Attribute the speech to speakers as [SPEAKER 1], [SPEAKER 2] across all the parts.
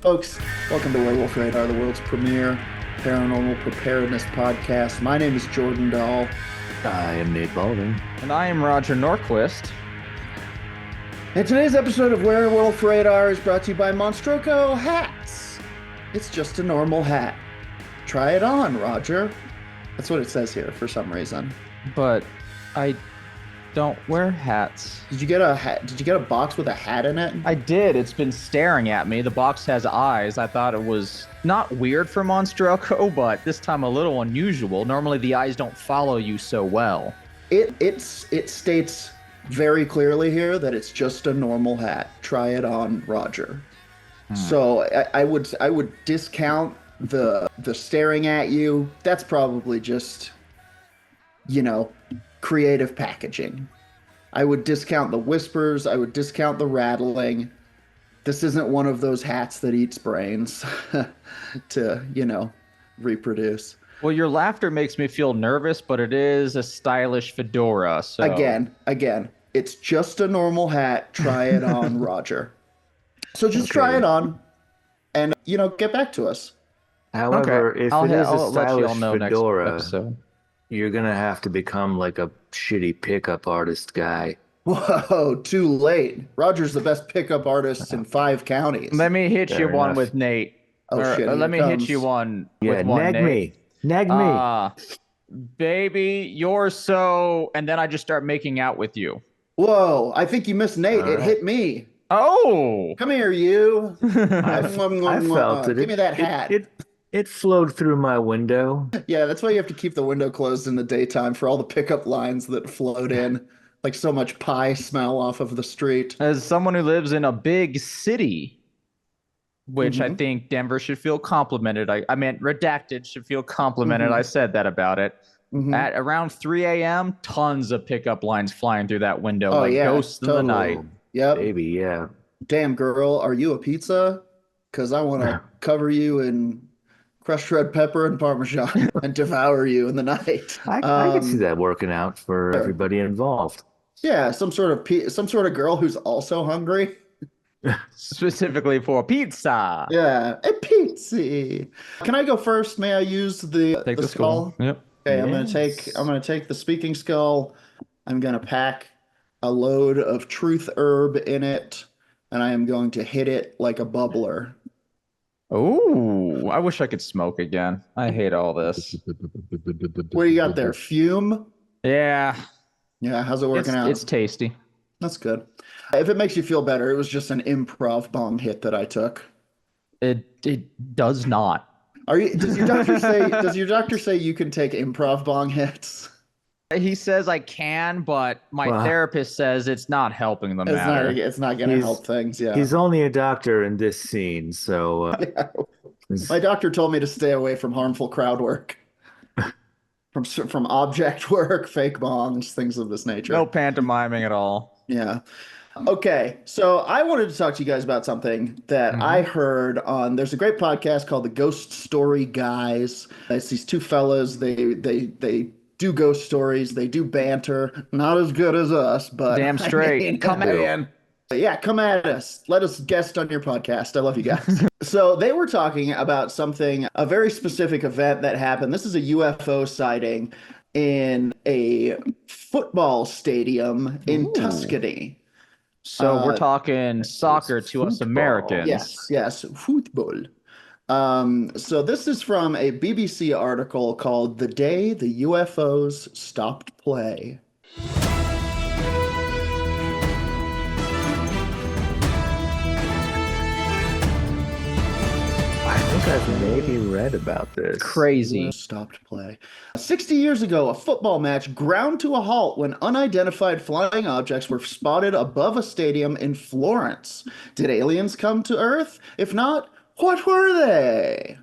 [SPEAKER 1] Folks, welcome to Werewolf Radar, the world's premier paranormal preparedness podcast. My name is Jourdain.
[SPEAKER 2] I am Nate Baldwin.
[SPEAKER 3] And I am Roger Norquist.
[SPEAKER 1] And today's episode of Werewolf Radar is brought to you by Monstroco hats. It's just a normal hat. Try it on, Roger. That's what it says here for some reason.
[SPEAKER 3] But I don't wear hats.
[SPEAKER 1] Did you get a hat? Did you get a box with a hat in it?
[SPEAKER 3] I did. It's been staring at me. The box has eyes. I thought it was not weird for Monstroco, but this time a little unusual. Normally the eyes don't follow you so well.
[SPEAKER 1] It states very clearly here that it's just a normal hat. Try it on, Roger. So I would discount the staring at you. That's probably just, creative packaging. I would discount the whispers. I would discount the rattling. This isn't one of those hats that eats brains to, reproduce.
[SPEAKER 3] Well, your laughter makes me feel nervous, but it is a stylish fedora. So
[SPEAKER 1] Again, it's just a normal hat. Try it on, Roger. So just try it on and, get back to us.
[SPEAKER 2] However, if it is a
[SPEAKER 3] I'll let you all
[SPEAKER 2] stylish
[SPEAKER 3] know
[SPEAKER 2] fedora,
[SPEAKER 3] next episode.
[SPEAKER 2] you're going to have to become like a shitty pickup artist guy.
[SPEAKER 1] Whoa, too late. Roger's the best pickup artist in 5 counties.
[SPEAKER 3] Let me hit
[SPEAKER 2] Fair
[SPEAKER 3] you one
[SPEAKER 2] enough.
[SPEAKER 3] with Nate.
[SPEAKER 1] Oh, shit, here
[SPEAKER 3] let me
[SPEAKER 1] comes.
[SPEAKER 3] hit you one
[SPEAKER 2] Yeah,
[SPEAKER 3] with one,
[SPEAKER 2] nag
[SPEAKER 3] Nate.
[SPEAKER 2] me. Nag me.
[SPEAKER 3] Baby, you're so... And then I just start making out with you.
[SPEAKER 1] Whoa, I think you missed Nate. It hit me.
[SPEAKER 3] Oh!
[SPEAKER 1] Come here, you.
[SPEAKER 2] I felt it.
[SPEAKER 1] Give me that hat.
[SPEAKER 2] It flowed through my window.
[SPEAKER 1] Yeah, that's why you have to keep the window closed in the daytime for all the pickup lines that float in. Like so much pie smell off of the street.
[SPEAKER 3] As someone who lives in a big city, which I think Denver should feel complimented. I meant redacted should feel complimented. I said that about it. At around 3 a.m., tons of pickup lines flying through that window like ghosts in the night.
[SPEAKER 1] Yep.
[SPEAKER 2] Baby, yeah.
[SPEAKER 1] Damn, girl, are you a pizza? Because I want to cover you in crushed red pepper and Parmesan and devour you in the night.
[SPEAKER 2] I can see that working out for everybody involved.
[SPEAKER 1] Yeah, some sort of girl who's also hungry.
[SPEAKER 3] Specifically for pizza.
[SPEAKER 1] Yeah, a pizza. Can I go first? May I use the skull?
[SPEAKER 3] Yep.
[SPEAKER 1] Okay, I'm gonna take the speaking skull. I'm gonna pack a load of truth herb in it, and I am going to hit it like a bubbler.
[SPEAKER 3] Oh, I wish I could smoke again. I hate all this.
[SPEAKER 1] What do you got there? Fume?
[SPEAKER 3] Yeah.
[SPEAKER 1] Yeah, how's it working out?
[SPEAKER 3] It's tasty.
[SPEAKER 1] That's good. If it makes you feel better, it was just an improv bong hit that I took.
[SPEAKER 3] It does not.
[SPEAKER 1] Does your doctor say you can take improv bong hits?
[SPEAKER 3] He says I can, but my therapist says it's not helping the matter.
[SPEAKER 1] It's not going to help things. Yeah.
[SPEAKER 2] He's only a doctor in this scene, so
[SPEAKER 1] My doctor told me to stay away from harmful crowd work, from object work, fake bongs, things of this nature.
[SPEAKER 3] No pantomiming at all.
[SPEAKER 1] Yeah. Okay, so I wanted to talk to you guys about something that I heard on. There's a great podcast called the Ghost Story Guys. It's these two fellas. They do ghost stories. They do banter. Not as good as us, but
[SPEAKER 3] Damn straight. Come in.
[SPEAKER 1] Yeah, come at us. Let us guest on your podcast. I love you guys. So they were talking about a very specific event that happened. This is a UFO sighting in a football stadium in Tuscany.
[SPEAKER 3] So we're talking soccer to us Americans.
[SPEAKER 1] Yes, football. So this is from a BBC article called "The Day the UFOs Stopped Play."
[SPEAKER 2] I think I've maybe read about this.
[SPEAKER 3] Crazy.
[SPEAKER 1] Stopped play. 60 years ago, a football match ground to a halt when unidentified flying objects were spotted above a stadium in Florence. Did aliens come to Earth? If not, what were they?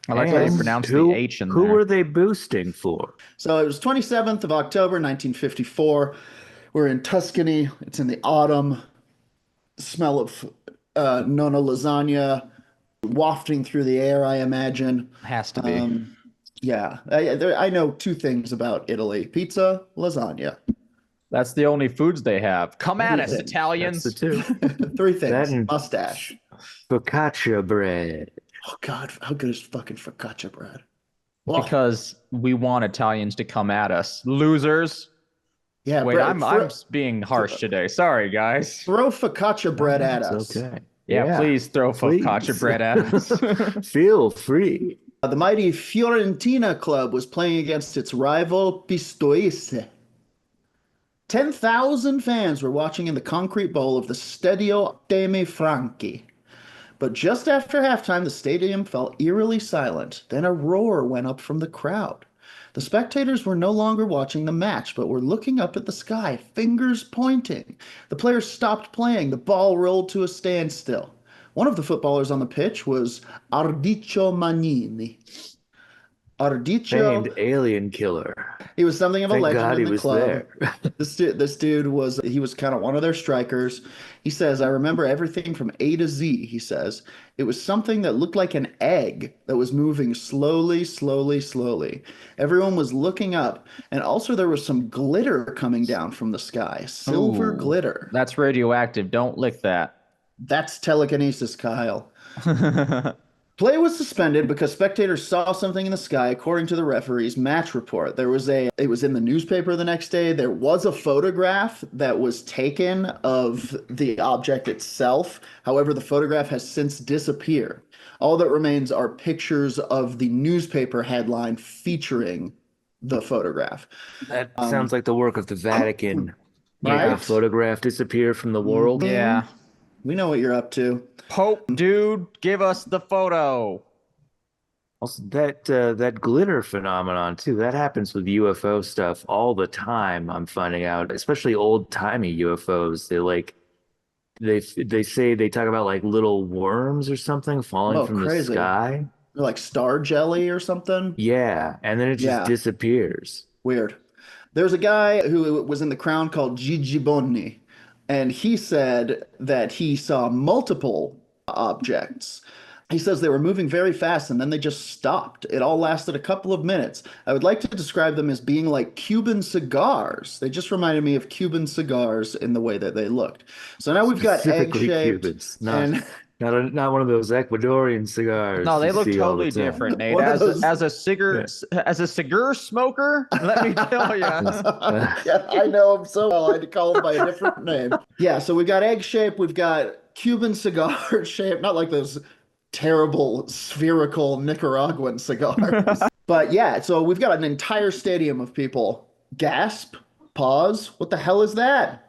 [SPEAKER 3] I like how you pronounce the H in there.
[SPEAKER 2] Who were they boosting for?
[SPEAKER 1] So it was 27th of October, 1954. We're in Tuscany. It's in the autumn. The smell of nonna lasagna wafting through the air, I imagine.
[SPEAKER 3] Has to be.
[SPEAKER 1] Yeah. I know 2 things about Italy. Pizza, lasagna.
[SPEAKER 3] That's the only foods they have. Come at us, Italians.
[SPEAKER 2] That's the 2.
[SPEAKER 1] 3 things.
[SPEAKER 2] That and
[SPEAKER 1] mustache.
[SPEAKER 2] Focaccia bread.
[SPEAKER 1] Oh God, how good is fucking focaccia bread? Oh,
[SPEAKER 3] Because we want Italians to come at us. Losers.
[SPEAKER 1] yeah,
[SPEAKER 3] Wait,
[SPEAKER 1] bread.
[SPEAKER 3] I'm being harsh today. Sorry, guys.
[SPEAKER 1] Throw focaccia bread at
[SPEAKER 2] It's
[SPEAKER 1] us.
[SPEAKER 2] okay.
[SPEAKER 3] Yeah, please throw focaccia
[SPEAKER 2] please.
[SPEAKER 3] bread at us.
[SPEAKER 2] Feel free.
[SPEAKER 1] The mighty Fiorentina club was playing against its rival Pistoiese. 10,000 fans were watching in the concrete bowl of the Stadio Dei Franchi. But just after halftime, the stadium fell eerily silent. Then a roar went up from the crowd. The spectators were no longer watching the match, but were looking up at the sky, fingers pointing. The players stopped playing. The ball rolled to a standstill. One of the footballers on the pitch was Ardicchio Magnini. Ardicchio,
[SPEAKER 2] Famed alien killer.
[SPEAKER 1] he was something of a
[SPEAKER 2] Thank
[SPEAKER 1] legend
[SPEAKER 2] God
[SPEAKER 1] in
[SPEAKER 2] he
[SPEAKER 1] the
[SPEAKER 2] was
[SPEAKER 1] club.
[SPEAKER 2] there.
[SPEAKER 1] This dude was kind of one of their strikers. He says, I remember everything from A to Z, he says. It was something that looked like an egg that was moving slowly, slowly, slowly. Everyone was looking up, and also there was some glitter coming down from the sky. Silver
[SPEAKER 3] Ooh,
[SPEAKER 1] glitter.
[SPEAKER 3] That's radioactive. Don't lick that.
[SPEAKER 1] That's telekinesis, Kyle. Play was suspended because spectators saw something in the sky, according to the referee's match report. It was in the newspaper the next day. There was a photograph that was taken of the object itself. However, the photograph has since disappeared. All that remains are pictures of the newspaper headline featuring the photograph.
[SPEAKER 2] That sounds like the work of the Vatican.
[SPEAKER 1] Right?
[SPEAKER 2] Make a photograph disappear from the world.
[SPEAKER 3] Yeah.
[SPEAKER 1] We know what you're up to.
[SPEAKER 3] Pope, dude, give us the photo.
[SPEAKER 2] Also, that glitter phenomenon too, that happens with UFO stuff all the time. I'm finding out, especially old-timey UFOs. They say they talk about like little worms or something falling
[SPEAKER 1] Oh,
[SPEAKER 2] from the
[SPEAKER 1] crazy.
[SPEAKER 2] sky.
[SPEAKER 1] Like star jelly or something.
[SPEAKER 2] Yeah, and then it just
[SPEAKER 1] Yeah.
[SPEAKER 2] disappears.
[SPEAKER 1] Weird. There's a guy who was in the Crown called Gigi Bonni, and he said that he saw multiple objects. He says they were moving very fast and then they just stopped. It all lasted a couple of minutes. I would like to describe them as being like Cuban cigars. They just reminded me of Cuban cigars in the way that they looked. So now we've got
[SPEAKER 2] Specifically
[SPEAKER 1] egg-shaped
[SPEAKER 2] Cubans,
[SPEAKER 1] and
[SPEAKER 2] not one of those Ecuadorian cigars.
[SPEAKER 3] No, they
[SPEAKER 2] you
[SPEAKER 3] look
[SPEAKER 2] see all the
[SPEAKER 3] totally
[SPEAKER 2] time.
[SPEAKER 3] different, Nate.
[SPEAKER 1] One of those-
[SPEAKER 3] As a cigar smoker, let me tell you.
[SPEAKER 1] yeah, I know him so well. I had to call him by a different name. Yeah, so we've got egg shape, we've got Cuban cigar shape, not like those terrible spherical Nicaraguan cigars. But yeah, so we've got an entire stadium of people. Gasp, pause. What the hell is that?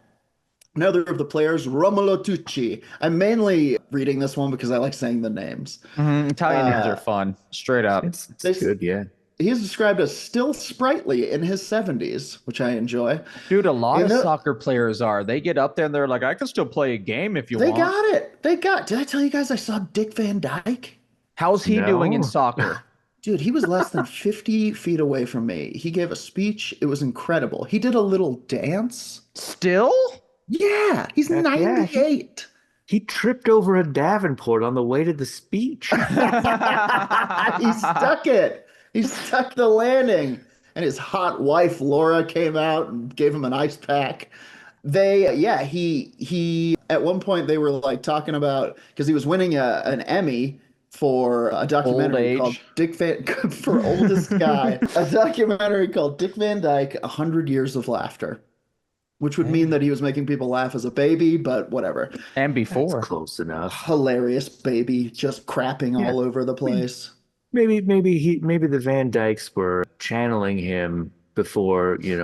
[SPEAKER 1] Another of the players, Romolo Tucci. I'm mainly reading this one because I like saying the names.
[SPEAKER 3] Italian names are fun, straight up.
[SPEAKER 2] It's
[SPEAKER 1] They-
[SPEAKER 2] good, yeah.
[SPEAKER 1] He is described as still sprightly in his 70s, which I enjoy.
[SPEAKER 3] Dude, a lot
[SPEAKER 1] You
[SPEAKER 3] of
[SPEAKER 1] know-
[SPEAKER 3] soccer players are. They get up there and they're like, I can still play a game if you
[SPEAKER 1] They
[SPEAKER 3] want.
[SPEAKER 1] got it. Did I tell you guys I saw Dick Van Dyke?
[SPEAKER 3] How's he doing in
[SPEAKER 2] No.
[SPEAKER 3] soccer?
[SPEAKER 1] Dude, he was less than 50 feet away from me. He gave a speech. It was incredible. He did a little dance.
[SPEAKER 3] Still?
[SPEAKER 1] Yeah, he's
[SPEAKER 2] Heck yeah.
[SPEAKER 1] 98.
[SPEAKER 2] He tripped over a Davenport on the way to the speech.
[SPEAKER 1] He stuck it. He stuck the landing. And his hot wife, Laura, came out and gave him an ice pack. He at one point they were like talking about, because he was winning an Emmy for a documentary called Dick Van for oldest guy, a documentary called Dick Van Dyke, 100 Years of Laughter, which would mean that he was making people laugh as a baby, but whatever.
[SPEAKER 3] And before.
[SPEAKER 2] That's close enough.
[SPEAKER 1] Hilarious baby, just crapping all over the place.
[SPEAKER 2] Maybe the Van Dykes were channeling him before, he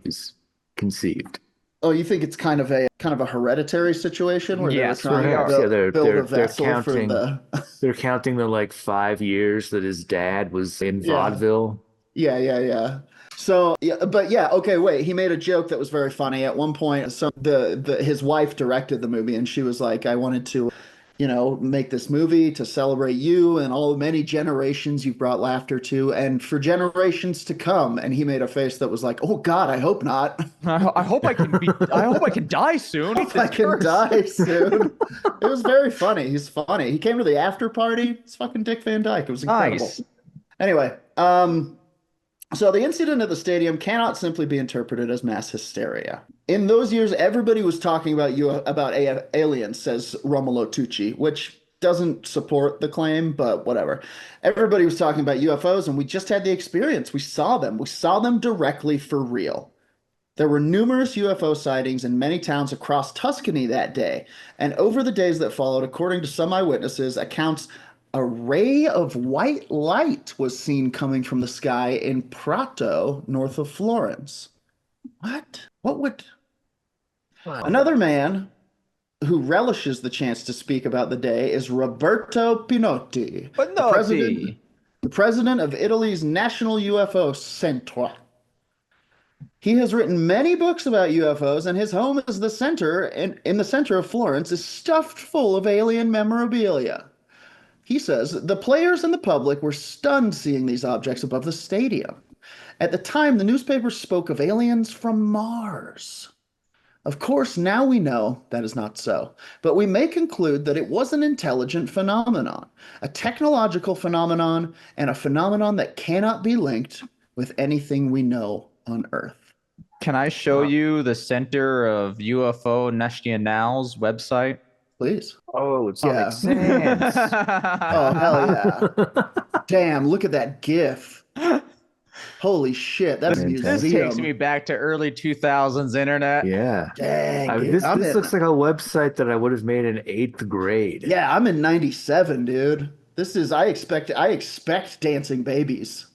[SPEAKER 2] was conceived.
[SPEAKER 1] Oh, you think it's kind of a hereditary situation where
[SPEAKER 3] Yes,
[SPEAKER 1] they were trying
[SPEAKER 2] perhaps.
[SPEAKER 1] to
[SPEAKER 2] Yeah,
[SPEAKER 1] build a
[SPEAKER 2] they're
[SPEAKER 1] vessel for
[SPEAKER 2] counting-
[SPEAKER 1] the
[SPEAKER 2] They're counting the like 5 years that his dad was in vaudeville.
[SPEAKER 1] Yeah. So, okay, wait. He made a joke that was very funny. At one point, so his wife directed the movie, and she was like, I wanted to, make this movie to celebrate you and all the many generations you've brought laughter to, and for generations to come. And he made a face that was like, oh God, I hope not.
[SPEAKER 3] I hope I can die soon.
[SPEAKER 1] I hope I can die soon. It was very funny. He's funny. He came to the after party. It's fucking Dick Van Dyke. It was incredible.
[SPEAKER 3] Nice.
[SPEAKER 1] Anyway, so the incident at the stadium cannot simply be interpreted as mass hysteria. In those years, everybody was talking about aliens, says Romolo Tucci, which doesn't support the claim, but whatever. Everybody was talking about UFOs, and we just had the experience. We saw them. We saw them directly for real. There were numerous UFO sightings in many towns across Tuscany that day, and over the days that followed, according to some eyewitnesses, accounts a ray of white light was seen coming from the sky in Prato, north of Florence. What? What would... Another man who relishes the chance to speak about the day is Roberto Pinotti, the president of Italy's National UFO Center. He has written many books about UFOs, and his home is the center, in the center of Florence, is stuffed full of alien memorabilia. He says the players and the public were stunned seeing these objects above the stadium. At the time, the newspapers spoke of aliens from Mars. Of course, now we know that is not so, but we may conclude that it was an intelligent phenomenon, a technological phenomenon, and a phenomenon that cannot be linked with anything we know on Earth.
[SPEAKER 3] Can I show you the Center of UFO National's website?
[SPEAKER 1] Please.
[SPEAKER 2] Oh, it's
[SPEAKER 1] Yeah.
[SPEAKER 2] sense.
[SPEAKER 1] Oh, hell yeah. Damn, look at that GIF. Holy shit, that's a museum.
[SPEAKER 3] This takes me back to early 2000s internet.
[SPEAKER 2] Yeah.
[SPEAKER 1] Dang.
[SPEAKER 2] This looks like a website that I would have made in 8th grade.
[SPEAKER 1] Yeah, I'm in 97, dude. This is, I expect dancing babies.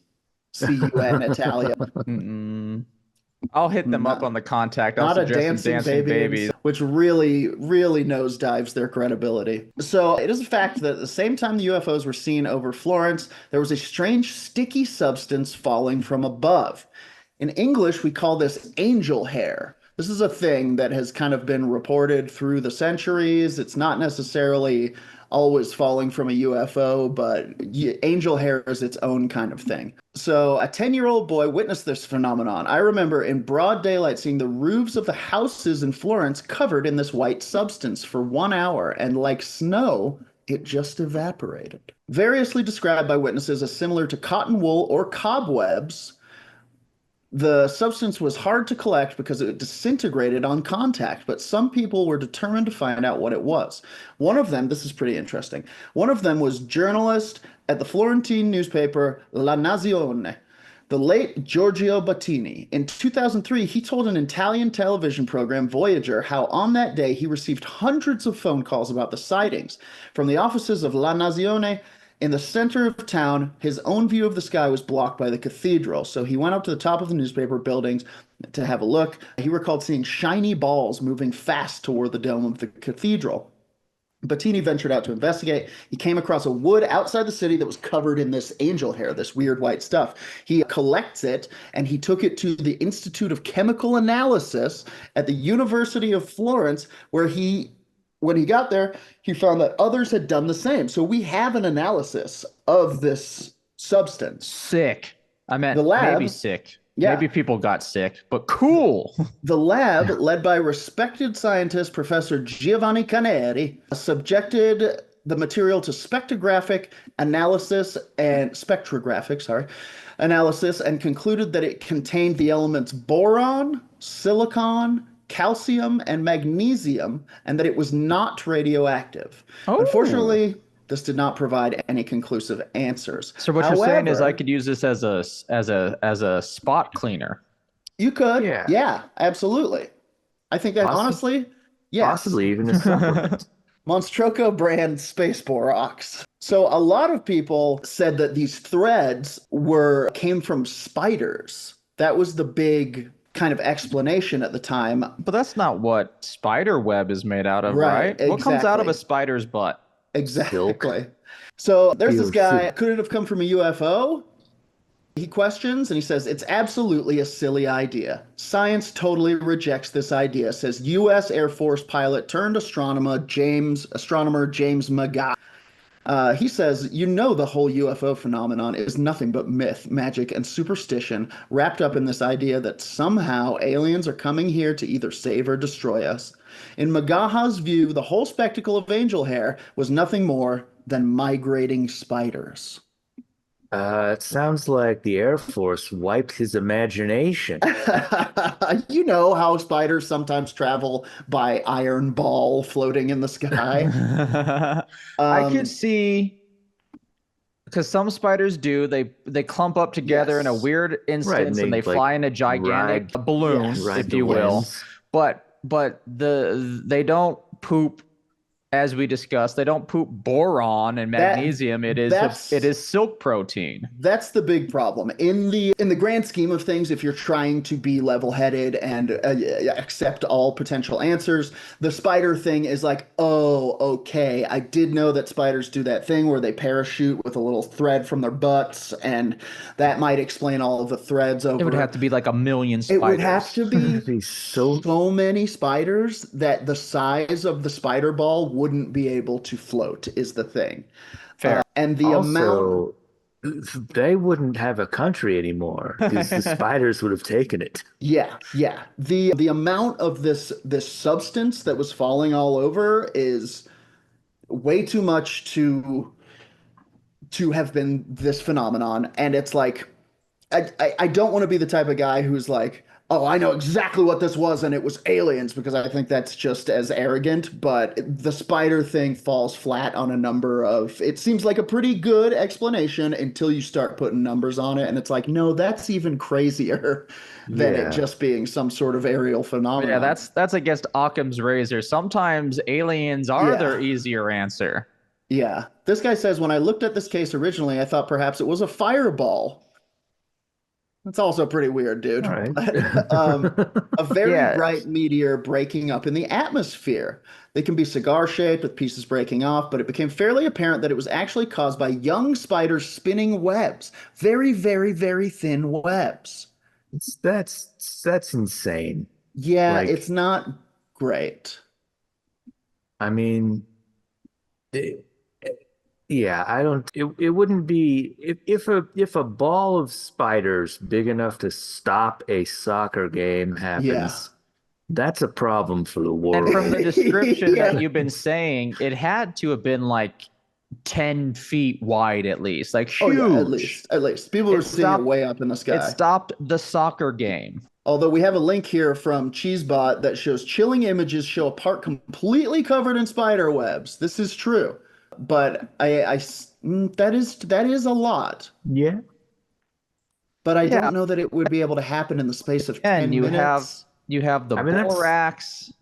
[SPEAKER 1] See you in Italian.
[SPEAKER 3] I'll hit them up on the contact.
[SPEAKER 1] Not a dancing babies, which really, really nosedives their credibility. So it is a fact that at the same time the UFOs were seen over Florence, there was a strange sticky substance falling from above. In English, we call this angel hair. This is a thing that has kind of been reported through the centuries. It's not necessarily always falling from a UFO, but angel hair is its own kind of thing. So a 10-year-old boy witnessed this phenomenon. I remember in broad daylight seeing the roofs of the houses in Florence covered in this white substance for 1 hour, and like snow, it just evaporated. Variously described by witnesses as similar to cotton wool or cobwebs, the substance was hard to collect because it disintegrated on contact, but some people were determined to find out what it was. One of them, this is pretty interesting, one of them was journalist at the Florentine newspaper La Nazione, the late Giorgio Battini. In 2003, he told an Italian television program, Voyager, how on that day he received hundreds of phone calls about the sightings. From the offices of La Nazione, in the center of town, his own view of the sky was blocked by the cathedral, so he went up to the top of the newspaper buildings to have a look. He recalled seeing shiny balls moving fast toward the dome of the cathedral. Battini ventured out to investigate. He came across a wood outside the city that was covered in this angel hair, this weird white stuff. He collects it, and he took it to the Institute of Chemical Analysis at the University of Florence, where when he got there, he found that others had done the same. So we have an analysis of this substance.
[SPEAKER 3] Sick. I meant
[SPEAKER 1] the lab,
[SPEAKER 3] maybe sick.
[SPEAKER 1] Yeah.
[SPEAKER 3] Maybe people got sick, but cool.
[SPEAKER 1] The lab, led by respected scientist Professor Giovanni Caneri, subjected the material to spectrographic analysis and concluded that it contained the elements boron, silicon, calcium, and magnesium, and that it was not radioactive. Oh. Unfortunately, this did not provide any conclusive answers.
[SPEAKER 3] So what you're saying is I could use this as a spot cleaner.
[SPEAKER 1] You could. Yeah, absolutely. I think that honestly, yes.
[SPEAKER 2] Possibly even a supplement.
[SPEAKER 1] Monstroco brand space borax. So a lot of people said that these threads came from spiders. That was the big kind of explanation at the time.
[SPEAKER 3] But that's not what spider web is made out of, right? Exactly. What comes out of a spider's butt?
[SPEAKER 1] Exactly. Silk. So there's this guy, could it have come from a UFO? He questions and he says, it's absolutely a silly idea. Science totally rejects this idea, says U.S. Air Force pilot turned astronomer James McGaugh. He says, the whole UFO phenomenon is nothing but myth, magic, and superstition wrapped up in this idea that somehow aliens are coming here to either save or destroy us. In McGaugh's view, the whole spectacle of angel hair was nothing more than migrating spiders.
[SPEAKER 2] It sounds like the Air Force wiped his imagination.
[SPEAKER 1] You know how spiders sometimes travel by iron ball floating in the sky?
[SPEAKER 3] I could
[SPEAKER 1] Um,
[SPEAKER 3] see because some spiders do. They clump up together in a
[SPEAKER 1] yes.
[SPEAKER 3] weird
[SPEAKER 2] Right, and
[SPEAKER 3] instance and
[SPEAKER 2] they
[SPEAKER 3] they
[SPEAKER 2] like
[SPEAKER 3] fly in a gigantic
[SPEAKER 2] ride
[SPEAKER 3] balloon,
[SPEAKER 1] Yes.
[SPEAKER 2] ride
[SPEAKER 3] if
[SPEAKER 2] the
[SPEAKER 3] you will.
[SPEAKER 2] winds.
[SPEAKER 3] But they don't poop, as we discussed. They don't poop boron and
[SPEAKER 1] That
[SPEAKER 3] magnesium. It
[SPEAKER 1] that's
[SPEAKER 3] is silk protein.
[SPEAKER 1] That's the big problem. In the grand scheme of things, if you're trying to be level-headed and accept all potential answers, the spider thing is like, oh, okay, I did know that spiders do that thing where they parachute with a little thread from their butts, and that might explain all of the threads
[SPEAKER 3] It would have
[SPEAKER 1] over.
[SPEAKER 3] to be like a million
[SPEAKER 1] It would have
[SPEAKER 3] spiders.
[SPEAKER 1] to be
[SPEAKER 2] He's so
[SPEAKER 1] so many spiders that the size of the spider ball wouldn't be able to float, is the thing.
[SPEAKER 3] Fair.
[SPEAKER 1] And the amount
[SPEAKER 2] also they wouldn't have a country anymore because the spiders would have taken it.
[SPEAKER 1] Yeah, yeah. The amount of this substance that was falling all over is way too much to have been this phenomenon. And it's like I don't want to be the type of guy who's like, oh, I know exactly what this was and it was aliens, because I think that's just as arrogant. But the spider thing falls flat on a number of, it seems like a pretty good explanation until you start putting numbers on it. And it's like, no, that's even crazier than it
[SPEAKER 2] Yeah.
[SPEAKER 1] just being some sort of aerial
[SPEAKER 3] Yeah,
[SPEAKER 1] phenomenon.
[SPEAKER 3] that's against Occam's razor. Sometimes aliens are their
[SPEAKER 1] Yeah.
[SPEAKER 3] easier answer.
[SPEAKER 1] Yeah. This guy says, when I looked at this case originally, I thought perhaps it was a fireball. That's also pretty weird,
[SPEAKER 2] All
[SPEAKER 1] dude.
[SPEAKER 2] right.
[SPEAKER 1] But a very
[SPEAKER 3] Yeah,
[SPEAKER 1] bright meteor breaking up in the atmosphere. They can be cigar shaped with pieces breaking off, but it became fairly apparent that it was actually caused by young spiders spinning webs. Very, very, very thin webs.
[SPEAKER 2] That's insane.
[SPEAKER 1] Yeah, it's
[SPEAKER 2] Like,
[SPEAKER 1] not great.
[SPEAKER 2] I mean, it, yeah, I don't. It wouldn't be if a ball of spiders big enough to stop a soccer game
[SPEAKER 1] Yeah.
[SPEAKER 2] happens, that's a problem for the
[SPEAKER 3] and from the
[SPEAKER 2] world.
[SPEAKER 3] description that
[SPEAKER 1] Yeah.
[SPEAKER 3] you've been saying, it had to have been like 10 feet wide at least, like
[SPEAKER 1] Oh yeah, at
[SPEAKER 3] huge.
[SPEAKER 1] least. At least. People are
[SPEAKER 3] It
[SPEAKER 1] seeing it
[SPEAKER 3] stopped
[SPEAKER 1] way up in the
[SPEAKER 3] it
[SPEAKER 1] sky.
[SPEAKER 3] stopped the soccer game.
[SPEAKER 1] Although we have a link here from Cheesebot that shows chilling images show a park completely covered in spider webs. This is true, but that is a lot.
[SPEAKER 2] Yeah.
[SPEAKER 1] But I
[SPEAKER 3] Yeah,
[SPEAKER 1] don't know that it would be able to happen in the space of
[SPEAKER 3] and
[SPEAKER 1] 10 minutes.
[SPEAKER 3] you have the
[SPEAKER 2] I mean,
[SPEAKER 3] borax,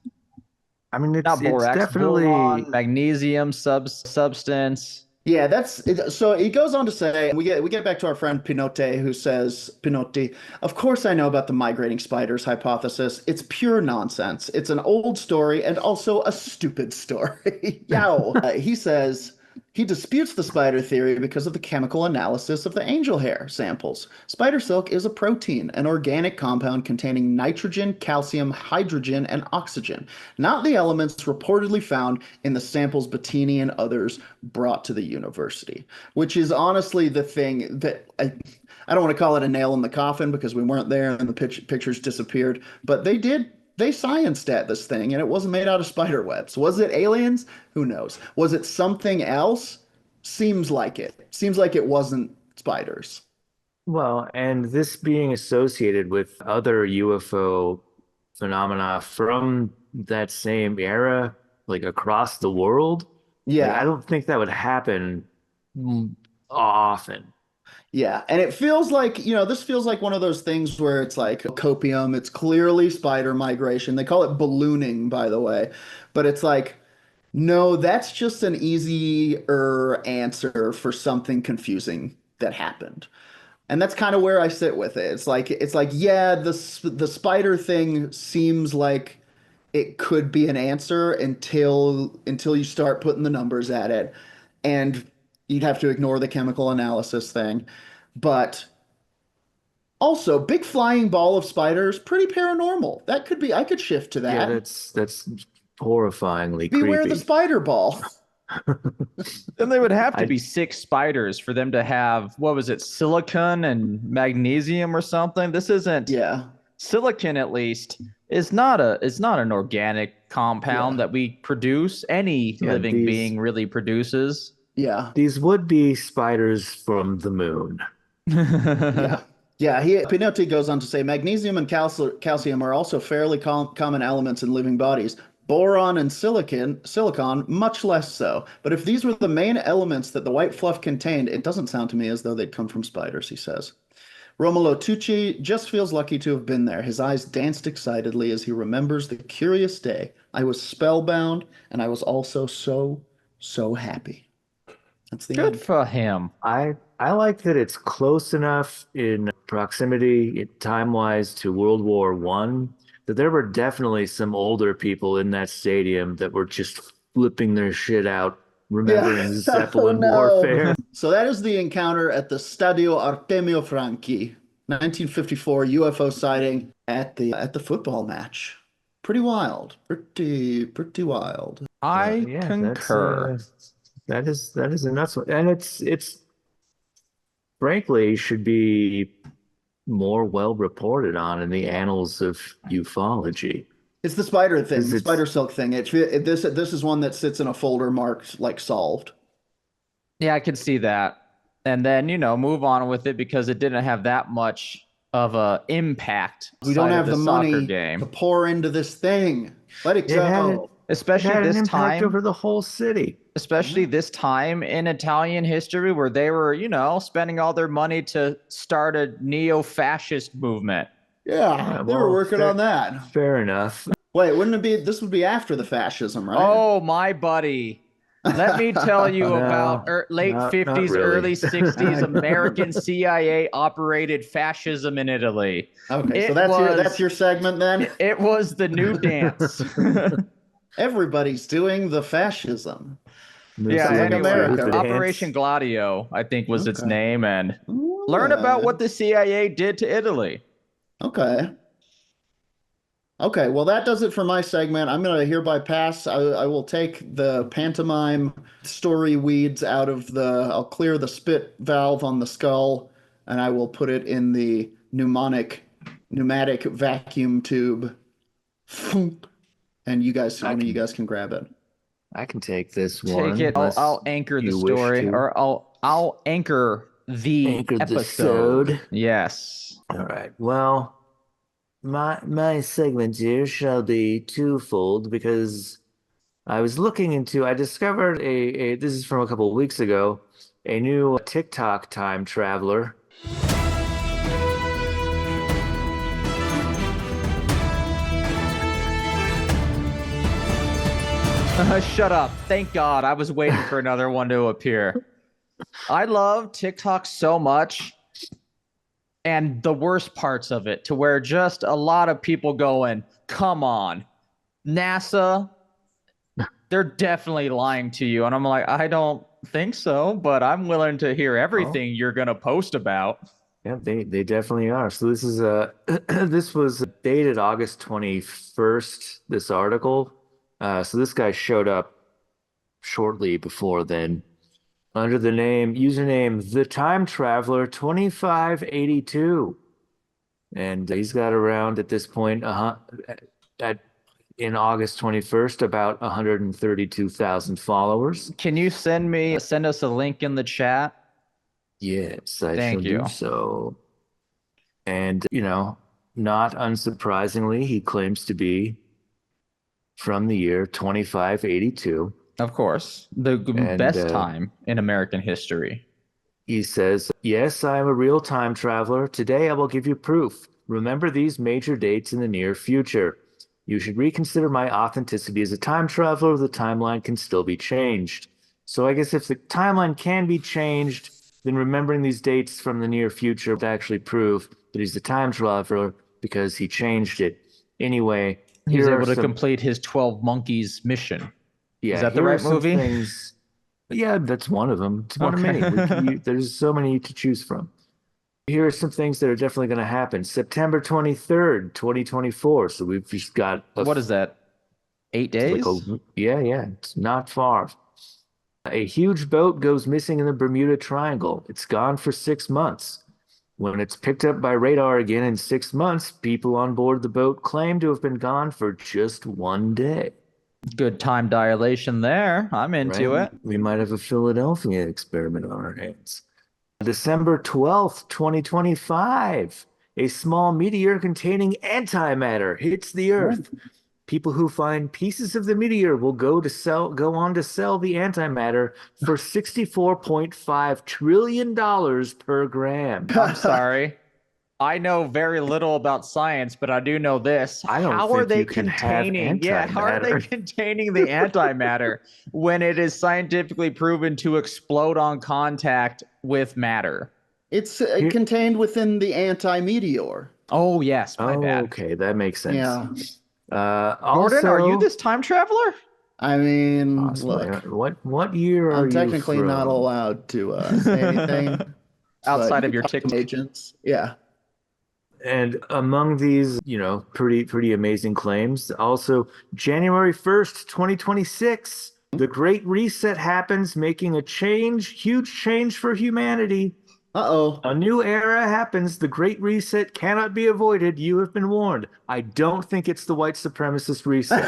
[SPEAKER 2] I mean,
[SPEAKER 3] not
[SPEAKER 2] it's
[SPEAKER 3] borax, boron,
[SPEAKER 2] definitely,
[SPEAKER 3] magnesium substance.
[SPEAKER 1] Yeah, that's it. So he goes on to say, we get back to our friend Pinote, who says, Pinotti, of course I know about the migrating spiders hypothesis. It's pure nonsense. It's an old story and also a stupid story. Yow. He says he disputes the spider theory because of the chemical analysis of the angel hair samples. Spider silk is a protein, an organic compound containing nitrogen, calcium, hydrogen, and oxygen, not the elements reportedly found in the samples Bettini and others brought to the university, which is honestly the thing that I don't want to call it a nail in the coffin because we weren't there and the pictures disappeared, but they scienced at this thing and it wasn't made out of spider webs. Was it aliens? Who knows? Was it something else? Seems like it. Seems like it wasn't spiders.
[SPEAKER 2] well, and this being associated with other UFO phenomena from that same era, like across the world, like I
[SPEAKER 1] Yeah.
[SPEAKER 2] don't think that would happen often.
[SPEAKER 1] Yeah, and it feels like, this feels like one of those things where it's like copium, it's clearly spider migration. They call it ballooning, by the way. But it's like, no, that's just an easier answer for something confusing that happened. And that's kind of where I sit with it. It's like yeah, the spider thing seems like it could be an answer until you start putting the numbers at it. And you'd have to ignore the chemical analysis thing. But also, big flying ball of spiders, pretty paranormal. That could be, I could shift to
[SPEAKER 2] Yeah,
[SPEAKER 1] that.
[SPEAKER 2] that's horrifyingly
[SPEAKER 1] Beware the
[SPEAKER 2] creepy.
[SPEAKER 1] spider ball.
[SPEAKER 3] Then they would have to
[SPEAKER 2] I
[SPEAKER 3] be six spiders for them to have, what was it, silicon and magnesium or something? This isn't
[SPEAKER 1] Yeah,
[SPEAKER 3] silicon, at least, is not an organic
[SPEAKER 1] yeah.
[SPEAKER 3] compound that we produce, any
[SPEAKER 2] yeah,
[SPEAKER 3] living being really produces.
[SPEAKER 1] Yeah.
[SPEAKER 2] These would be spiders from the moon.
[SPEAKER 1] Yeah. Yeah, Pinotti goes on to say magnesium and calcium are also fairly common elements in living bodies. Boron and silicon, much less so. But if these were the main elements that the white fluff contained, it doesn't sound to me as though they'd come from spiders, he says. Romolo Tucci just feels lucky to have been there. His eyes danced excitedly as he remembers the curious day. I was spellbound, and I was also so, so happy. That's the
[SPEAKER 3] Good
[SPEAKER 1] end.
[SPEAKER 3] for him.
[SPEAKER 2] I like that it's close enough in proximity, time-wise, to World War One that there were definitely some older people in that stadium that were just flipping their shit out, remembering
[SPEAKER 1] Yeah. Oh
[SPEAKER 2] Zeppelin
[SPEAKER 1] no.
[SPEAKER 2] warfare.
[SPEAKER 1] So that is the encounter at the Stadio Artemio Franchi, 1954 UFO sighting at the football match. Pretty wild. Pretty wild.
[SPEAKER 3] I
[SPEAKER 2] Yeah,
[SPEAKER 3] concur.
[SPEAKER 2] that is a nuts one. And it's frankly should be more well reported on in the annals of ufology.
[SPEAKER 1] It's the spider thing,
[SPEAKER 2] 'Cause
[SPEAKER 1] the spider silk thing. This is one that sits in a folder marked like solved.
[SPEAKER 3] Yeah, I could see that. And then, move on with it because it didn't have that much of a impact
[SPEAKER 1] We don't
[SPEAKER 3] side of
[SPEAKER 1] have
[SPEAKER 3] the
[SPEAKER 1] the
[SPEAKER 3] soccer
[SPEAKER 1] money to
[SPEAKER 3] game.
[SPEAKER 1] pour into this thing. Let it
[SPEAKER 2] It had
[SPEAKER 1] go.
[SPEAKER 2] it had an impact over the whole city.
[SPEAKER 3] Especially this time in Italian history where they were, spending all their money to start a neo-fascist movement.
[SPEAKER 1] Yeah, they were working on that.
[SPEAKER 2] Fair enough.
[SPEAKER 1] Wait, wouldn't it be? This would be after the fascism, right?
[SPEAKER 3] Oh, my buddy. Let me tell you
[SPEAKER 2] No,
[SPEAKER 3] about late
[SPEAKER 2] not
[SPEAKER 3] 50s,
[SPEAKER 2] really.
[SPEAKER 3] early 60s American CIA operated fascism in Italy.
[SPEAKER 1] Okay, so
[SPEAKER 3] It
[SPEAKER 1] that's your segment then.
[SPEAKER 3] It was the new dance.
[SPEAKER 1] Everybody's doing the fascism.
[SPEAKER 3] Yeah,
[SPEAKER 1] Sounds like
[SPEAKER 3] anyway,
[SPEAKER 1] America.
[SPEAKER 3] Operation Gladio, I think was its
[SPEAKER 1] Okay.
[SPEAKER 3] name, and
[SPEAKER 1] Ooh,
[SPEAKER 3] learn about what the CIA did to Italy.
[SPEAKER 1] Okay. Okay, well, that does it for my segment. I'm going to hereby pass. I will take the pantomime story weeds out of I'll clear the spit valve on the skull, and I will put it in the pneumatic vacuum tube. And one of you guys can grab it.
[SPEAKER 2] I can take this one.
[SPEAKER 3] Take it. I'll anchor the
[SPEAKER 2] you wish
[SPEAKER 3] story,
[SPEAKER 2] to.
[SPEAKER 3] or I'll anchor the
[SPEAKER 2] Anchor the
[SPEAKER 3] episode.
[SPEAKER 2] sode.
[SPEAKER 3] Yes.
[SPEAKER 2] All right. Well, my segment here shall be twofold because I discovered this is from a couple of weeks ago, a new TikTok time traveler.
[SPEAKER 3] Shut up. Thank God. I was waiting for another one to appear. I love TikTok so much. And the worst parts of it, to where just a lot of people going, come on, NASA, they're definitely lying to you. And I'm like, I don't think so, but I'm willing to hear everything you're going to post about.
[SPEAKER 2] Yeah, they definitely are. So this is this was dated August 21st, this article. So this guy showed up shortly before then under the username The Time Traveler 2582. And he's got around at this point in August 21st about 132,000 followers.
[SPEAKER 3] Can you send us a link in the chat?
[SPEAKER 2] Yes, I
[SPEAKER 3] Thank
[SPEAKER 2] shall
[SPEAKER 3] you.
[SPEAKER 2] do so. And, not unsurprisingly, he claims to be from the year 2582.
[SPEAKER 3] Of course. The best time in American history.
[SPEAKER 2] He says, yes, I am a real time traveler. Today I will give you proof. Remember these major dates in the near future. You should reconsider my authenticity as a time traveler. The timeline can still be changed. So I guess if the timeline can be changed, then remembering these dates from the near future would actually prove that he's a time traveler because he changed it. Anyway,
[SPEAKER 3] he's able to complete his 12 Monkeys mission.
[SPEAKER 2] Yeah,
[SPEAKER 3] is that the right movie?
[SPEAKER 2] Yeah, that's one of them. It's one of many. There's so many to choose from. Here are some things that are definitely going to happen. September 23rd, 2024. So we've just got...
[SPEAKER 3] what is that? 8 days?
[SPEAKER 2] Yeah. It's not far. A huge boat goes missing in the Bermuda Triangle. It's gone for 6 months. When it's picked up by radar again in 6 months, people on board the boat claim to have been gone for just 1 day.
[SPEAKER 3] Good time dilation there. I'm into
[SPEAKER 2] right?
[SPEAKER 3] it.
[SPEAKER 2] We might have a Philadelphia experiment on our hands. December 12th, 2025, a small meteor containing antimatter hits the Earth. People who find pieces of the meteor will go on to sell the antimatter for $64.5 trillion per gram.
[SPEAKER 3] I'm sorry. I know very little about science, but I do know this.
[SPEAKER 2] I don't
[SPEAKER 3] How are
[SPEAKER 2] think
[SPEAKER 3] they
[SPEAKER 2] you can have
[SPEAKER 3] containing, how are they
[SPEAKER 2] antimatter.
[SPEAKER 3] containing the antimatter when it is scientifically proven to explode on contact with matter?
[SPEAKER 1] It's
[SPEAKER 2] Here-
[SPEAKER 1] contained within the anti-meteor.
[SPEAKER 3] Oh, yes, my bad.
[SPEAKER 2] okay, that makes sense.
[SPEAKER 1] Yeah.
[SPEAKER 3] Jourdain, are you
[SPEAKER 2] Also,
[SPEAKER 3] this time traveler?
[SPEAKER 1] I mean,
[SPEAKER 2] possibly,
[SPEAKER 1] look,
[SPEAKER 2] what year are
[SPEAKER 1] I'm
[SPEAKER 2] you
[SPEAKER 1] technically not
[SPEAKER 2] from?
[SPEAKER 1] allowed to say anything, but
[SPEAKER 3] Outside
[SPEAKER 1] you
[SPEAKER 3] of
[SPEAKER 1] can
[SPEAKER 3] your
[SPEAKER 1] talk to
[SPEAKER 3] TikTok.
[SPEAKER 1] agents. Yeah.
[SPEAKER 2] And among these, pretty amazing claims, also January 1st, 2026, the Great Reset happens, making a huge change for humanity.
[SPEAKER 1] Uh-oh.
[SPEAKER 2] A new era happens. The Great Reset cannot be avoided. You have been warned. I don't think it's the white supremacist reset.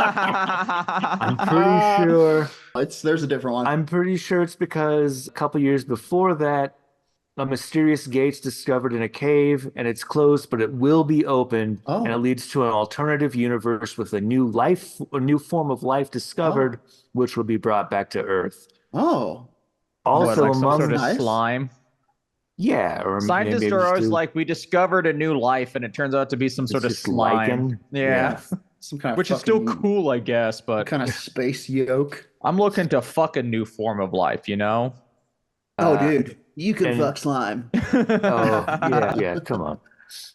[SPEAKER 2] I'm pretty sure.
[SPEAKER 1] There's a different one.
[SPEAKER 2] I'm pretty sure it's because a couple years before that, a mysterious gate's discovered in a cave and it's closed, but it will be opened, and it leads to an alternative universe with a new form of life discovered, which will be brought back to Earth.
[SPEAKER 1] Oh.
[SPEAKER 3] What,
[SPEAKER 2] Also,
[SPEAKER 3] like some sort of
[SPEAKER 1] nice.
[SPEAKER 3] slime?
[SPEAKER 2] Yeah, or
[SPEAKER 3] Scientists
[SPEAKER 2] maybe
[SPEAKER 3] are
[SPEAKER 2] just
[SPEAKER 3] always like, we discovered a new life, and it turns out to be some sort of
[SPEAKER 2] just
[SPEAKER 3] slime.
[SPEAKER 2] lichen.
[SPEAKER 3] Yeah.
[SPEAKER 1] Some kind of
[SPEAKER 3] Which is still cool, I guess, but
[SPEAKER 1] kind of space yolk.
[SPEAKER 3] I'm looking to fuck a new form of life, you know?
[SPEAKER 1] Oh, dude, you can
[SPEAKER 2] and-
[SPEAKER 1] fuck slime.
[SPEAKER 2] Oh, yeah, come on.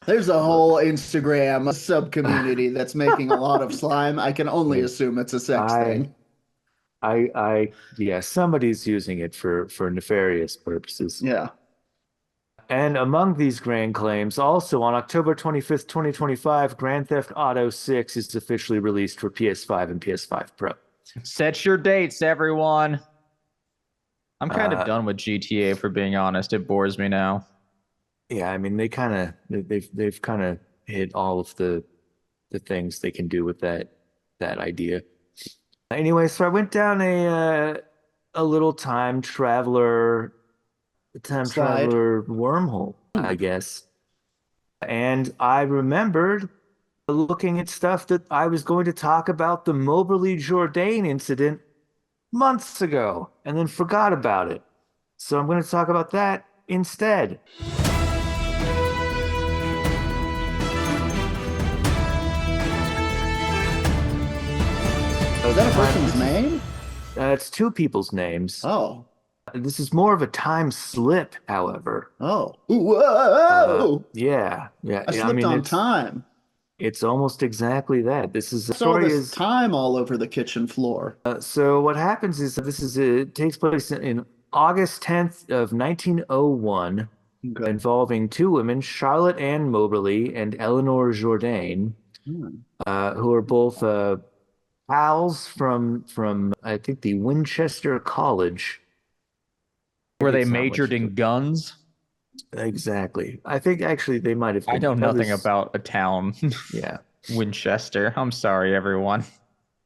[SPEAKER 1] There's a whole Instagram sub-community that's making a lot of slime. I can only assume it's a sex thing.
[SPEAKER 2] Yeah, somebody's using it for nefarious purposes.
[SPEAKER 1] Yeah.
[SPEAKER 2] And among these grand claims, also on October 25th, 2025, Grand Theft Auto 6 is officially released for PS5 and PS5 Pro.
[SPEAKER 3] Set your dates, everyone. I'm kind of done with GTA, for being honest. It bores me now.
[SPEAKER 2] Yeah, I mean they've kind of hit all of the things they can do with that idea. Anyway, so I went down a little time traveler wormhole, I guess. And I remembered looking at stuff that I was going to talk about the Moberly Jourdain incident months ago and then forgot about it. So I'm going to talk about that instead.
[SPEAKER 1] Is that a person's name?
[SPEAKER 2] It's two people's names.
[SPEAKER 1] Oh.
[SPEAKER 2] This is more of a time slip, however.
[SPEAKER 1] Oh. Whoa!
[SPEAKER 2] Yeah.
[SPEAKER 1] I slipped on time.
[SPEAKER 2] It's almost exactly that. This is the
[SPEAKER 1] story is time all over the kitchen floor.
[SPEAKER 2] So what happens is it takes place in August 10th of 1901, involving two women, Charlotte Ann Moberly and Eleanor Jourdain, who are both pals from I think the Winchester College.
[SPEAKER 3] Were they majored in guns?
[SPEAKER 2] Exactly. I think actually they might have.
[SPEAKER 3] I know nothing about a town.
[SPEAKER 2] Yeah.
[SPEAKER 3] Winchester. I'm sorry, everyone.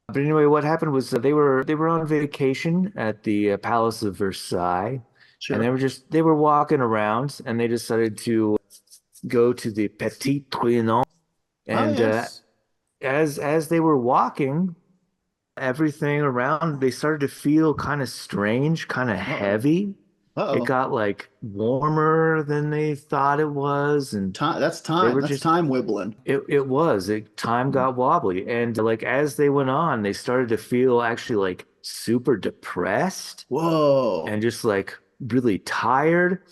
[SPEAKER 2] But anyway, what happened was they were on vacation at the Palace of Versailles, and they were walking around, and they decided to go to the Petit Trianon, and as they were walking, everything around they started to feel kind of strange, kind of heavy. It got like warmer than they thought it was, and
[SPEAKER 1] that's time. That's time wibbling.
[SPEAKER 2] It was. Time got wobbly, and like as they went on, they started to feel actually like super depressed.
[SPEAKER 1] Whoa!
[SPEAKER 2] And just like really tired,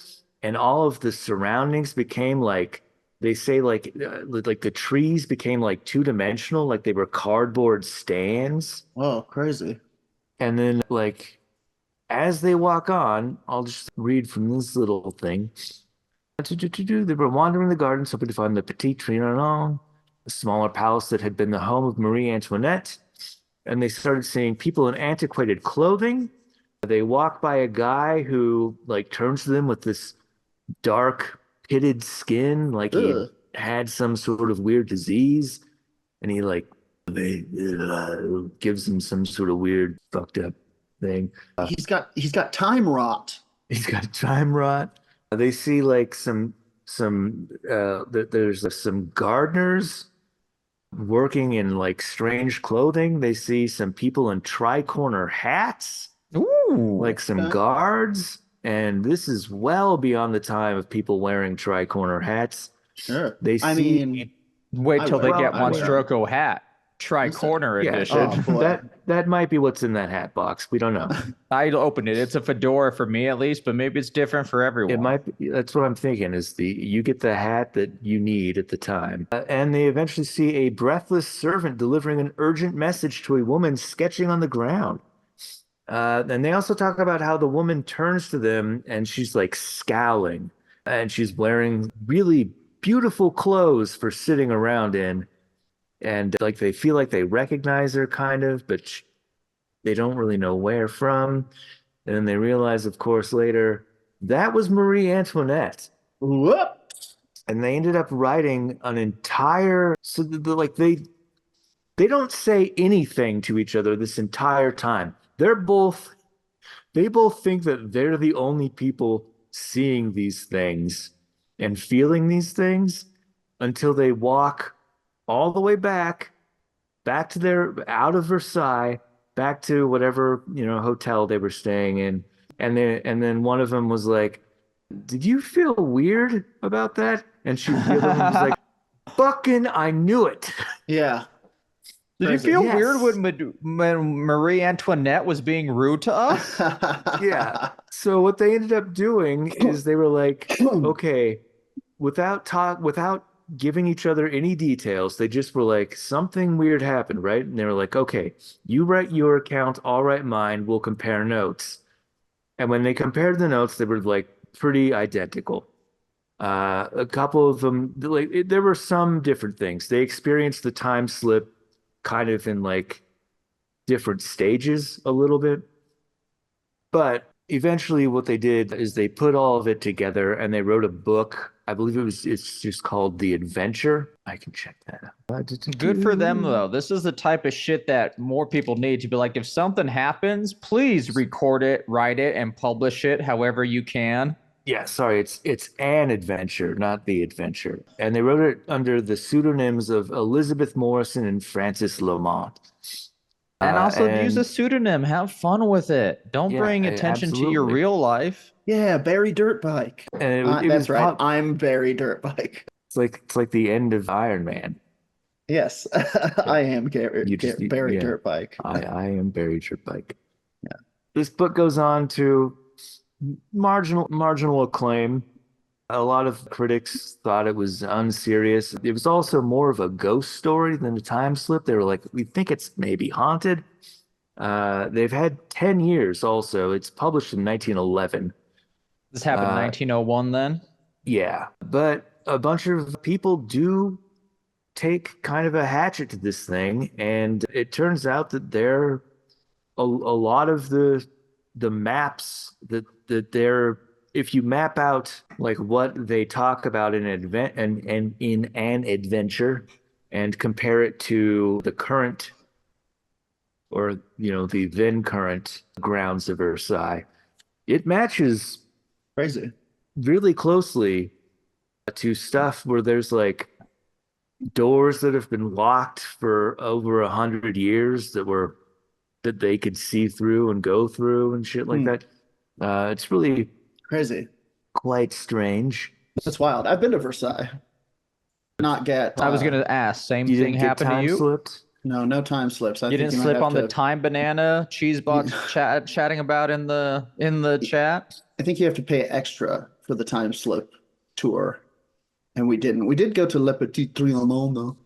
[SPEAKER 2] and all of the surroundings became like they say like the trees became like two-dimensional, like they were cardboard stands.
[SPEAKER 1] Whoa, crazy!
[SPEAKER 2] And then like. As they walk on, I'll just read from this little thing. They were wandering the gardens, hoping to find the Petit Trianon, a smaller palace that had been the home of Marie Antoinette. And they started seeing people in antiquated clothing. They walk by a guy who like turns to them with this dark, pitted skin, like he had some sort of weird disease. And he like They gives him some sort of weird, fucked up thing.
[SPEAKER 1] He's got time rot.
[SPEAKER 2] He's got time rot. They see like there's some gardeners working in like strange clothing. They see some people in tri-corner hats,
[SPEAKER 3] Ooh.
[SPEAKER 2] like some guards. And this is well beyond the time of people wearing tri-corner hats.
[SPEAKER 1] Sure.
[SPEAKER 2] They
[SPEAKER 1] I
[SPEAKER 2] see
[SPEAKER 1] mean,
[SPEAKER 3] Wait till they get
[SPEAKER 2] I
[SPEAKER 3] one
[SPEAKER 2] wear 'em.
[SPEAKER 3] Stroko hat. Tri-corner
[SPEAKER 2] Yeah,
[SPEAKER 3] edition.
[SPEAKER 1] Oh, boy.
[SPEAKER 2] that might be what's in that hat box. We don't know.
[SPEAKER 3] I opened it. It's a fedora for me at least, but maybe it's different for everyone.
[SPEAKER 2] It might be, that's what I'm thinking is you get the hat that you need at the time. And they eventually see a breathless servant delivering an urgent message to a woman sketching on the ground. And they also talk about how the woman turns to them and she's like scowling and she's wearing really beautiful clothes for sitting around in. And like they feel like they recognize her kind of, but they don't really know where from. And then they realize, of course, later that was Marie Antoinette.
[SPEAKER 1] Whoop.
[SPEAKER 2] And they ended up writing an entire like they don't say anything to each other this entire time. They both think that they're the only people seeing these things and feeling these things until they walk all the way back to their out of Versailles, back to whatever, hotel they were staying in. And then one of them was like, "Did you feel weird about that?" And the other one was like, "Fucking, I knew it."
[SPEAKER 1] Yeah.
[SPEAKER 3] Did you feel
[SPEAKER 2] Yes.
[SPEAKER 3] weird when Marie Antoinette was being rude to us?
[SPEAKER 2] Yeah. So what they ended up doing is they were like, okay, without giving each other any details, they just were like, something weird happened, right? And they were like, okay, you write your account, I'll write mine, we'll compare notes. And when they compared the notes, they were like pretty identical. A couple of them, there were some different things. They experienced the time slip kind of in like different stages a little bit. But eventually what they did is they put all of it together and they wrote a book. I believe it's just called The Adventure. I can check that out.
[SPEAKER 3] Good for them, though. This is the type of shit that more people need to be like, if something happens, please record it, write it, and publish it however you can.
[SPEAKER 2] Yeah, sorry, it's An Adventure, not The Adventure. And they wrote it under the pseudonyms of Elizabeth Morrison and Francis Lamont.
[SPEAKER 3] And also use a
[SPEAKER 2] and
[SPEAKER 3] pseudonym. Have fun with it. Don't
[SPEAKER 2] yeah,
[SPEAKER 3] bring attention to your
[SPEAKER 2] absolutely.
[SPEAKER 3] real life.
[SPEAKER 1] Yeah, Barry Dirtbike.
[SPEAKER 2] And it
[SPEAKER 1] That's
[SPEAKER 2] was
[SPEAKER 1] right. I'm Barry Dirtbike.
[SPEAKER 2] it's like the end of Iron Man.
[SPEAKER 1] Yes, I am Barry
[SPEAKER 2] Yeah,
[SPEAKER 1] Dirtbike.
[SPEAKER 2] I am Barry Jourdain.
[SPEAKER 1] Yeah.
[SPEAKER 2] This book goes on to marginal acclaim. A lot of critics thought it was unserious. It was also more of a ghost story than a time slip. They were like, we think it's maybe haunted. They've had 10 years also. It's published in 1911.
[SPEAKER 3] This happened in 1901 then?
[SPEAKER 2] Yeah, but a bunch of people do take kind of a hatchet to this thing, and it turns out that there a lot of the maps that they're if you map out like what they talk about in in an adventure and compare it to the current or the then current grounds of Versailles, it matches
[SPEAKER 1] Crazy.
[SPEAKER 2] really closely to stuff where there's like doors that have been locked for over 100 years that they could see through and go through and shit like that. It's really
[SPEAKER 1] Crazy.
[SPEAKER 2] quite strange.
[SPEAKER 1] That's wild. I've been to Versailles. Not get.
[SPEAKER 3] I was going to ask, same
[SPEAKER 2] You
[SPEAKER 3] thing
[SPEAKER 2] didn't get
[SPEAKER 3] happened to
[SPEAKER 2] time
[SPEAKER 3] you?
[SPEAKER 2] slipped?
[SPEAKER 1] No time slips. I
[SPEAKER 3] You
[SPEAKER 1] think
[SPEAKER 3] didn't
[SPEAKER 1] might
[SPEAKER 3] slip
[SPEAKER 1] have
[SPEAKER 3] on the
[SPEAKER 1] to.
[SPEAKER 3] time banana cheese box chatting about in the chat?
[SPEAKER 1] I think you have to pay extra for the time slip tour, and we didn't. We did go to Le Petit Trianon though.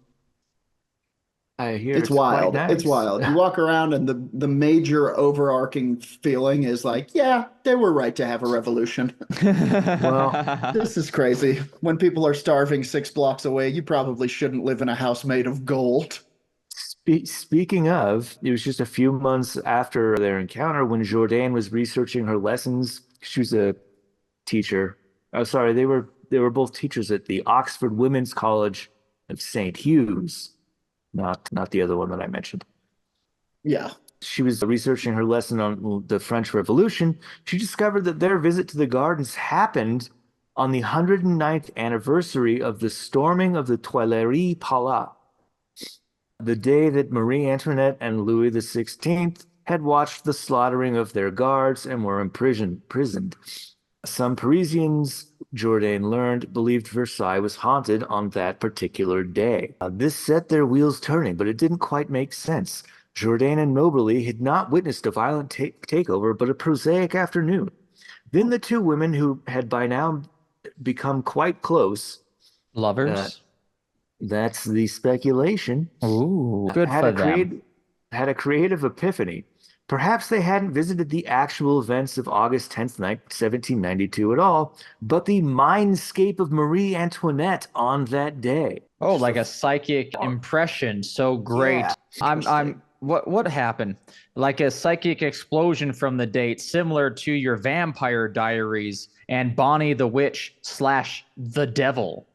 [SPEAKER 2] I hear
[SPEAKER 1] It's
[SPEAKER 2] quite
[SPEAKER 1] wild.
[SPEAKER 2] nice.
[SPEAKER 1] It's wild. You walk around and the major overarching feeling is like, yeah, they were right to have a revolution.
[SPEAKER 2] Well,
[SPEAKER 1] This is crazy. When people are starving 6 blocks away, you probably shouldn't live in a house made of gold.
[SPEAKER 2] Speaking of, it was just a few months after their encounter when Jourdain was researching her lessons. She was a teacher. Oh, sorry, they were both teachers at the Oxford Women's College of St. Hugh's. not the other one that I mentioned.
[SPEAKER 1] Yeah.
[SPEAKER 2] She was researching her lesson on the French Revolution. She discovered that their visit to the gardens happened on the 109th anniversary of the storming of the Tuileries Palace, the day that Marie Antoinette and Louis XVI had watched the slaughtering of their guards and were imprisoned. Some Parisians, Jourdain learned, believed Versailles was haunted on that particular day. This set their wheels turning, but it didn't quite make sense. Jourdain and Moberly had not witnessed a violent takeover, but a prosaic afternoon. Then the two women, who had by now become quite close,
[SPEAKER 3] Lovers?
[SPEAKER 2] that's the speculation,
[SPEAKER 3] Ooh, good for them.
[SPEAKER 2] had a creative epiphany. Perhaps they hadn't visited the actual events of August 10th, 1792 at all, but the mindscape of Marie Antoinette on that day.
[SPEAKER 3] Oh, like a psychic impression. So great.
[SPEAKER 2] Yeah,
[SPEAKER 3] what happened? Like a psychic explosion from the date, similar to your Vampire Diaries and Bonnie the Witch / the Devil.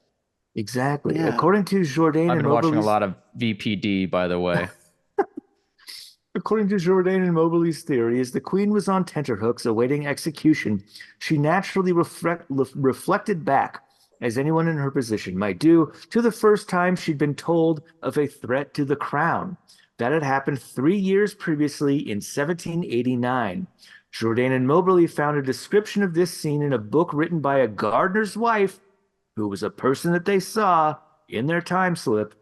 [SPEAKER 2] Exactly.
[SPEAKER 1] Yeah.
[SPEAKER 2] According to Jourdain
[SPEAKER 3] I've
[SPEAKER 2] and
[SPEAKER 3] been watching a
[SPEAKER 2] Moberly's
[SPEAKER 3] lot of VPD, by the way.
[SPEAKER 2] According to Jourdain and Moberly's theory, as the queen was on tenterhooks awaiting execution, she naturally reflected back, as anyone in her position might do, to the first time she'd been told of a threat to the crown. That had happened 3 years previously in 1789. Jourdain and Moberly found a description of this scene in a book written by a gardener's wife, who was a person that they saw in their time slip.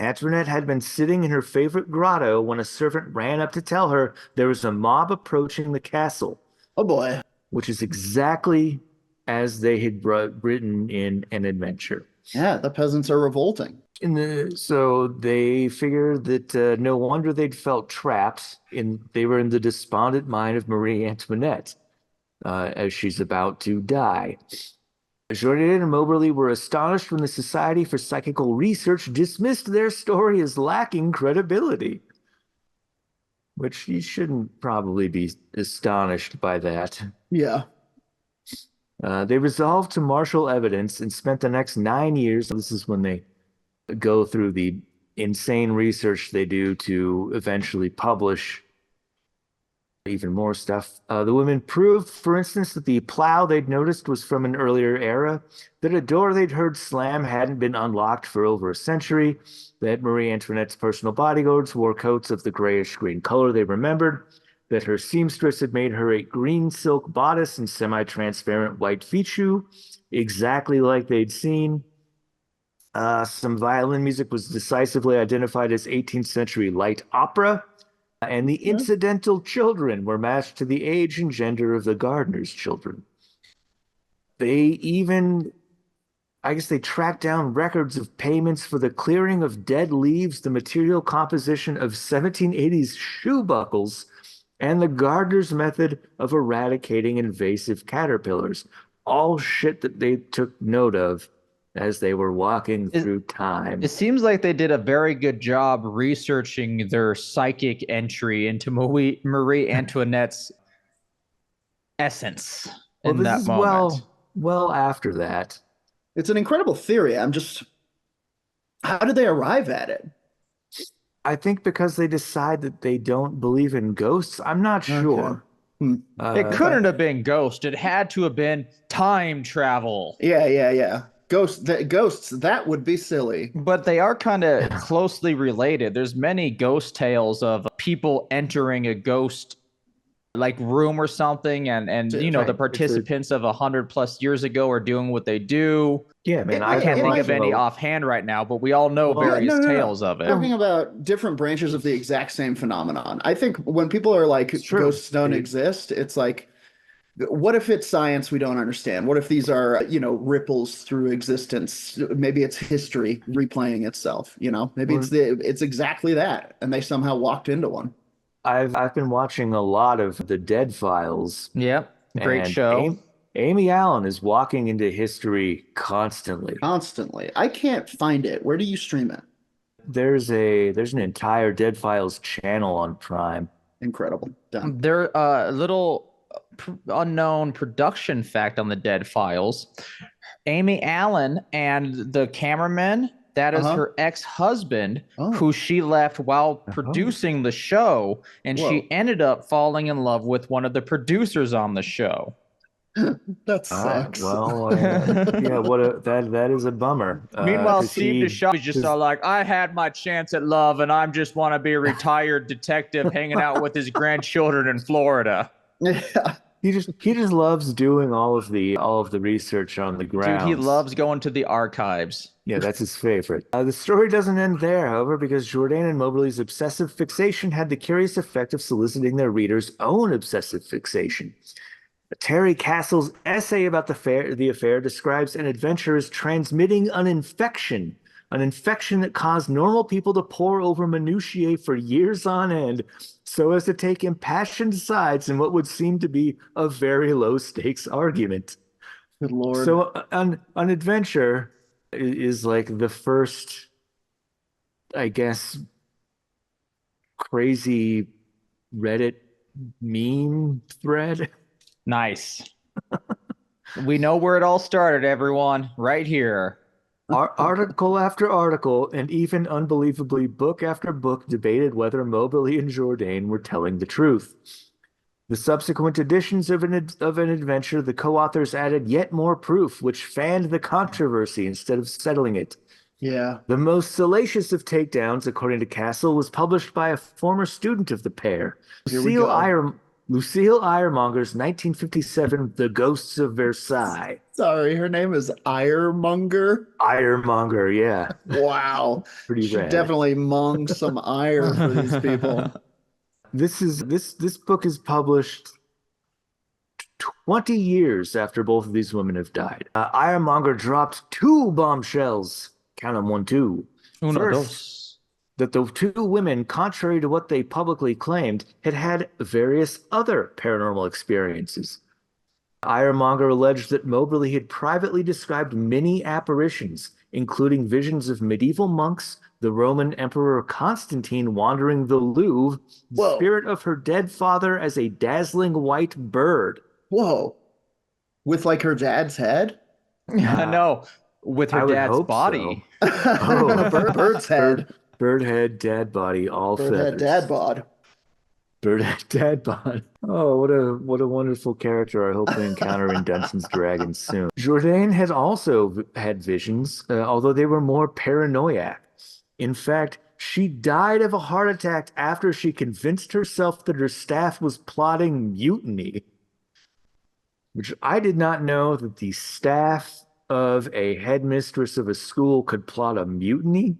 [SPEAKER 2] Antoinette had been sitting in her favorite grotto when a servant ran up to tell her there was a mob approaching the castle.
[SPEAKER 1] Oh boy.
[SPEAKER 2] Which is exactly as they had written in An Adventure.
[SPEAKER 1] Yeah, the peasants are revolting.
[SPEAKER 2] So they figured that no wonder they'd felt trapped. They were in the despondent mind of Marie Antoinette as she's about to die. Jourdain and Moberly were astonished when the Society for Psychical Research dismissed their story as lacking credibility. Which you shouldn't probably be astonished by that.
[SPEAKER 1] Yeah.
[SPEAKER 2] They resolved to marshal evidence and spent the next 9 years. This is when they go through the insane research they do to eventually publish even more stuff. The women proved, for instance, that the plow they'd noticed was from an earlier era, that a door they'd heard slam hadn't been unlocked for over a century, that Marie Antoinette's personal bodyguards wore coats of the grayish-green color they remembered, that her seamstress had made her a green silk bodice and semi-transparent white fichu, exactly like they'd seen. Some violin music was decisively identified as 18th century light opera, and the incidental children were matched to the age and gender of the gardener's children. They tracked down records of payments for the clearing of dead leaves, the material composition of 1780s shoe buckles, and the gardener's method of eradicating invasive caterpillars. All shit that they took note of as they were walking through time.
[SPEAKER 3] It seems like they did a very good job researching their psychic entry into Marie Antoinette's essence in that moment.
[SPEAKER 2] Well after that.
[SPEAKER 1] It's an incredible theory. How did they arrive at it?
[SPEAKER 2] I think because they decide that they don't believe in ghosts. I'm not sure.
[SPEAKER 3] It couldn't have been ghosts. It had to have been time travel.
[SPEAKER 1] Yeah. Ghosts, that would be silly.
[SPEAKER 3] But they are kind of closely related. There's many ghost tales of people entering a ghost like room or something, and you know, the participants of 100+ years ago are doing what they do.
[SPEAKER 2] Yeah, man,
[SPEAKER 3] I can't think of any offhand right now, but we all know various tales of it.
[SPEAKER 1] Talking about different branches of the exact same phenomenon. I think when people are like, ghosts don't exist, it's like, what if it's science we don't understand? What if these are, ripples through existence? Maybe it's history replaying itself, Maybe it's exactly that, and they somehow walked into one.
[SPEAKER 2] I've been watching a lot of the Dead Files.
[SPEAKER 3] Yep, great show.
[SPEAKER 2] Amy Allen is walking into history constantly.
[SPEAKER 1] I can't find it. Where do you stream it?
[SPEAKER 2] There's an entire Dead Files channel on Prime.
[SPEAKER 1] Incredible. Done.
[SPEAKER 3] There a little unknown production fact on the Dead Files. Amy Allen and the cameraman, That is her ex-husband,
[SPEAKER 1] Oh.
[SPEAKER 3] who she left while producing the show, and she ended up falling in love with one of the producers on the show.
[SPEAKER 1] That sucks.
[SPEAKER 2] Well, yeah, that is a bummer.
[SPEAKER 3] Meanwhile, Steve DeShaw is just all like, I had my chance at love, and I just want to be a retired detective hanging out with his grandchildren in Florida.
[SPEAKER 1] Yeah.
[SPEAKER 2] He just loves doing all of the research on the ground.
[SPEAKER 3] Dude, he loves going to the archives.
[SPEAKER 2] Yeah, that's his favorite. The story doesn't end there, however, because Jourdain and Moberly's obsessive fixation had the curious effect of soliciting their readers' own obsessive fixation. Terry Castle's essay about the affair describes an adventure as transmitting an infection that caused normal people to pore over minutiae for years on end, so as to take impassioned sides in what would seem to be a very low-stakes argument.
[SPEAKER 1] Good Lord.
[SPEAKER 2] So an adventure is like the first, I guess, crazy Reddit meme thread.
[SPEAKER 3] Nice. We know where it all started, everyone. Right here.
[SPEAKER 2] Article after article, and even unbelievably book after book, debated whether Moberly and Jourdain were telling the truth. The subsequent editions of an adventure, the co-authors added yet more proof, which fanned the controversy instead of settling it.
[SPEAKER 1] Yeah.
[SPEAKER 2] The most salacious of takedowns, according to Castle, was published by a former student of the pair, Lucille Iremonger's 1957 The Ghosts of Versailles.
[SPEAKER 1] Sorry, her name is Iremonger.
[SPEAKER 2] Iremonger, yeah.
[SPEAKER 1] Wow.
[SPEAKER 2] Pretty rad.
[SPEAKER 1] Definitely monged some ire for these people.
[SPEAKER 2] This book is published 20 years after both of these women have died. Iremonger dropped 2 bombshells. Count them, 1, 2. First, that the 2 women, contrary to what they publicly claimed, had various other paranormal experiences. Iremonger alleged that Moberly had privately described many apparitions, including visions of medieval monks, the Roman Emperor Constantine wandering the Louvre, the spirit of her dead father as a dazzling white bird.
[SPEAKER 1] Whoa. With like her dad's head?
[SPEAKER 3] No, with her dad's body.
[SPEAKER 2] So. Oh,
[SPEAKER 1] bird's head.
[SPEAKER 2] Bird head, dad body, all
[SPEAKER 1] bird
[SPEAKER 2] feathers.
[SPEAKER 1] Head, dad bod.
[SPEAKER 2] Bird head, dad bod. Oh, what a wonderful character. I hope we encounter in Dungeons & Dragons soon. Jourdain had also had visions, although they were more paranoiac. In fact, she died of a heart attack after she convinced herself that her staff was plotting mutiny. Which I did not know that the staff of a headmistress of a school could plot a mutiny.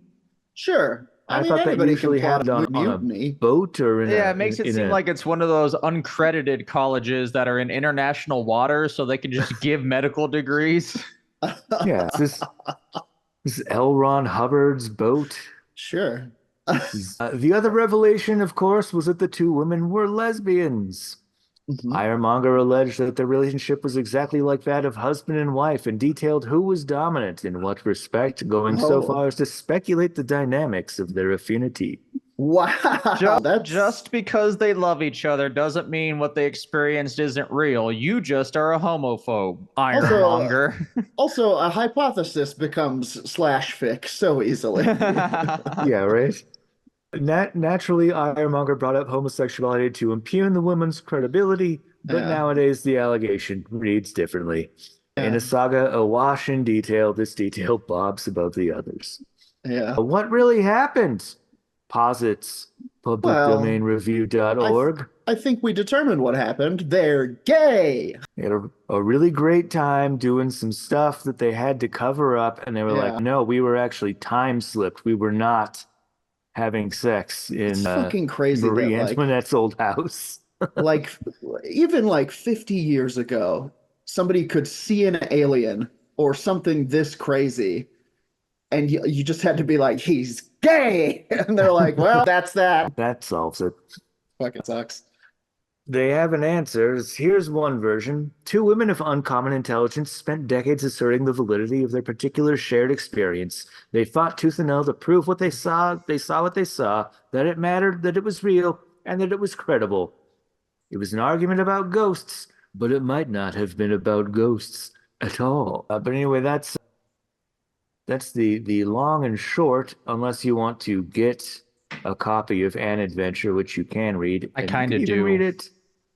[SPEAKER 1] Sure.
[SPEAKER 2] I thought that usually happened on a boat or in
[SPEAKER 3] it makes it seem like it's one of those uncredited colleges that are in international waters, so they can just give medical degrees.
[SPEAKER 2] Yeah, this is L. Ron Hubbard's boat.
[SPEAKER 1] Sure.
[SPEAKER 2] The other revelation, of course, was that the 2 women were lesbians. Iremonger alleged that their relationship was exactly like that of husband and wife, and detailed who was dominant in what respect, going so far as to speculate the dynamics of their affinity.
[SPEAKER 1] Wow.
[SPEAKER 3] Just because they love each other doesn't mean what they experienced isn't real. You just are a homophobe, Ironmonger.
[SPEAKER 1] Also, a hypothesis becomes /fic so easily.
[SPEAKER 2] Yeah, right? Naturally, Ironmonger brought up homosexuality to impugn the woman's credibility, but nowadays the allegation reads differently. In a saga awash in detail, this detail bobs above the others.
[SPEAKER 1] Yeah.
[SPEAKER 2] What really happened? Posits publicdomainreview.org.
[SPEAKER 1] I think we determined what happened. They're gay.
[SPEAKER 2] They had a really great time doing some stuff that they had to cover up, and they were like, no, we were actually time slipped. We were not having sex in
[SPEAKER 1] fucking crazy
[SPEAKER 2] Marie Antoinette's old house.
[SPEAKER 1] Like, even like 50 years ago, somebody could see an alien or something this crazy, and you just had to be like, he's gay! And they're like, well, that's that.
[SPEAKER 2] That solves it.
[SPEAKER 1] Fucking sucks.
[SPEAKER 2] They have an answer. Here's one version. 2 women of uncommon intelligence spent decades asserting the validity of their particular shared experience. They fought tooth and nail to prove what they saw. They saw what they saw, that it mattered, that it was real, and that it was credible. It was an argument about ghosts, but it might not have been about ghosts at all. But anyway, that's that's the long and short, unless you want to get a copy of An Adventure, which you can read.
[SPEAKER 3] I
[SPEAKER 2] And
[SPEAKER 3] kind
[SPEAKER 2] you
[SPEAKER 3] of
[SPEAKER 2] can even
[SPEAKER 3] do.
[SPEAKER 2] read it.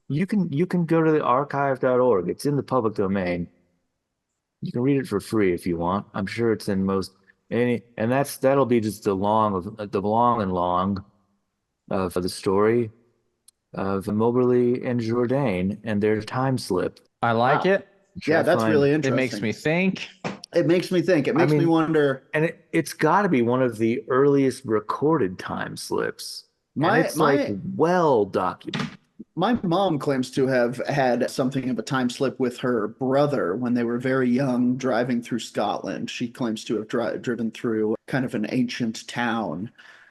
[SPEAKER 2] You can go to the archive.org. It's in the public domain. You can read it for free if you want. I'm sure it's in most any, and that'll be just the long and long of the story of Moberly and Jourdain and their time slip,
[SPEAKER 3] I like
[SPEAKER 1] Wow.
[SPEAKER 3] it.
[SPEAKER 2] which
[SPEAKER 1] Yeah,
[SPEAKER 2] I
[SPEAKER 1] that's
[SPEAKER 2] find,
[SPEAKER 1] really
[SPEAKER 3] It
[SPEAKER 1] interesting.
[SPEAKER 3] makes me think.
[SPEAKER 1] It makes me think. It
[SPEAKER 2] I
[SPEAKER 1] makes me
[SPEAKER 2] mean,
[SPEAKER 1] wonder.
[SPEAKER 2] and it's got to be one of the earliest recorded time slips, and
[SPEAKER 1] My
[SPEAKER 2] it's like
[SPEAKER 1] my
[SPEAKER 2] well documented.
[SPEAKER 1] my mom claims to have had something of a time slip with her brother when they were very young, driving through Scotland. She claims to have driven through kind of an ancient town.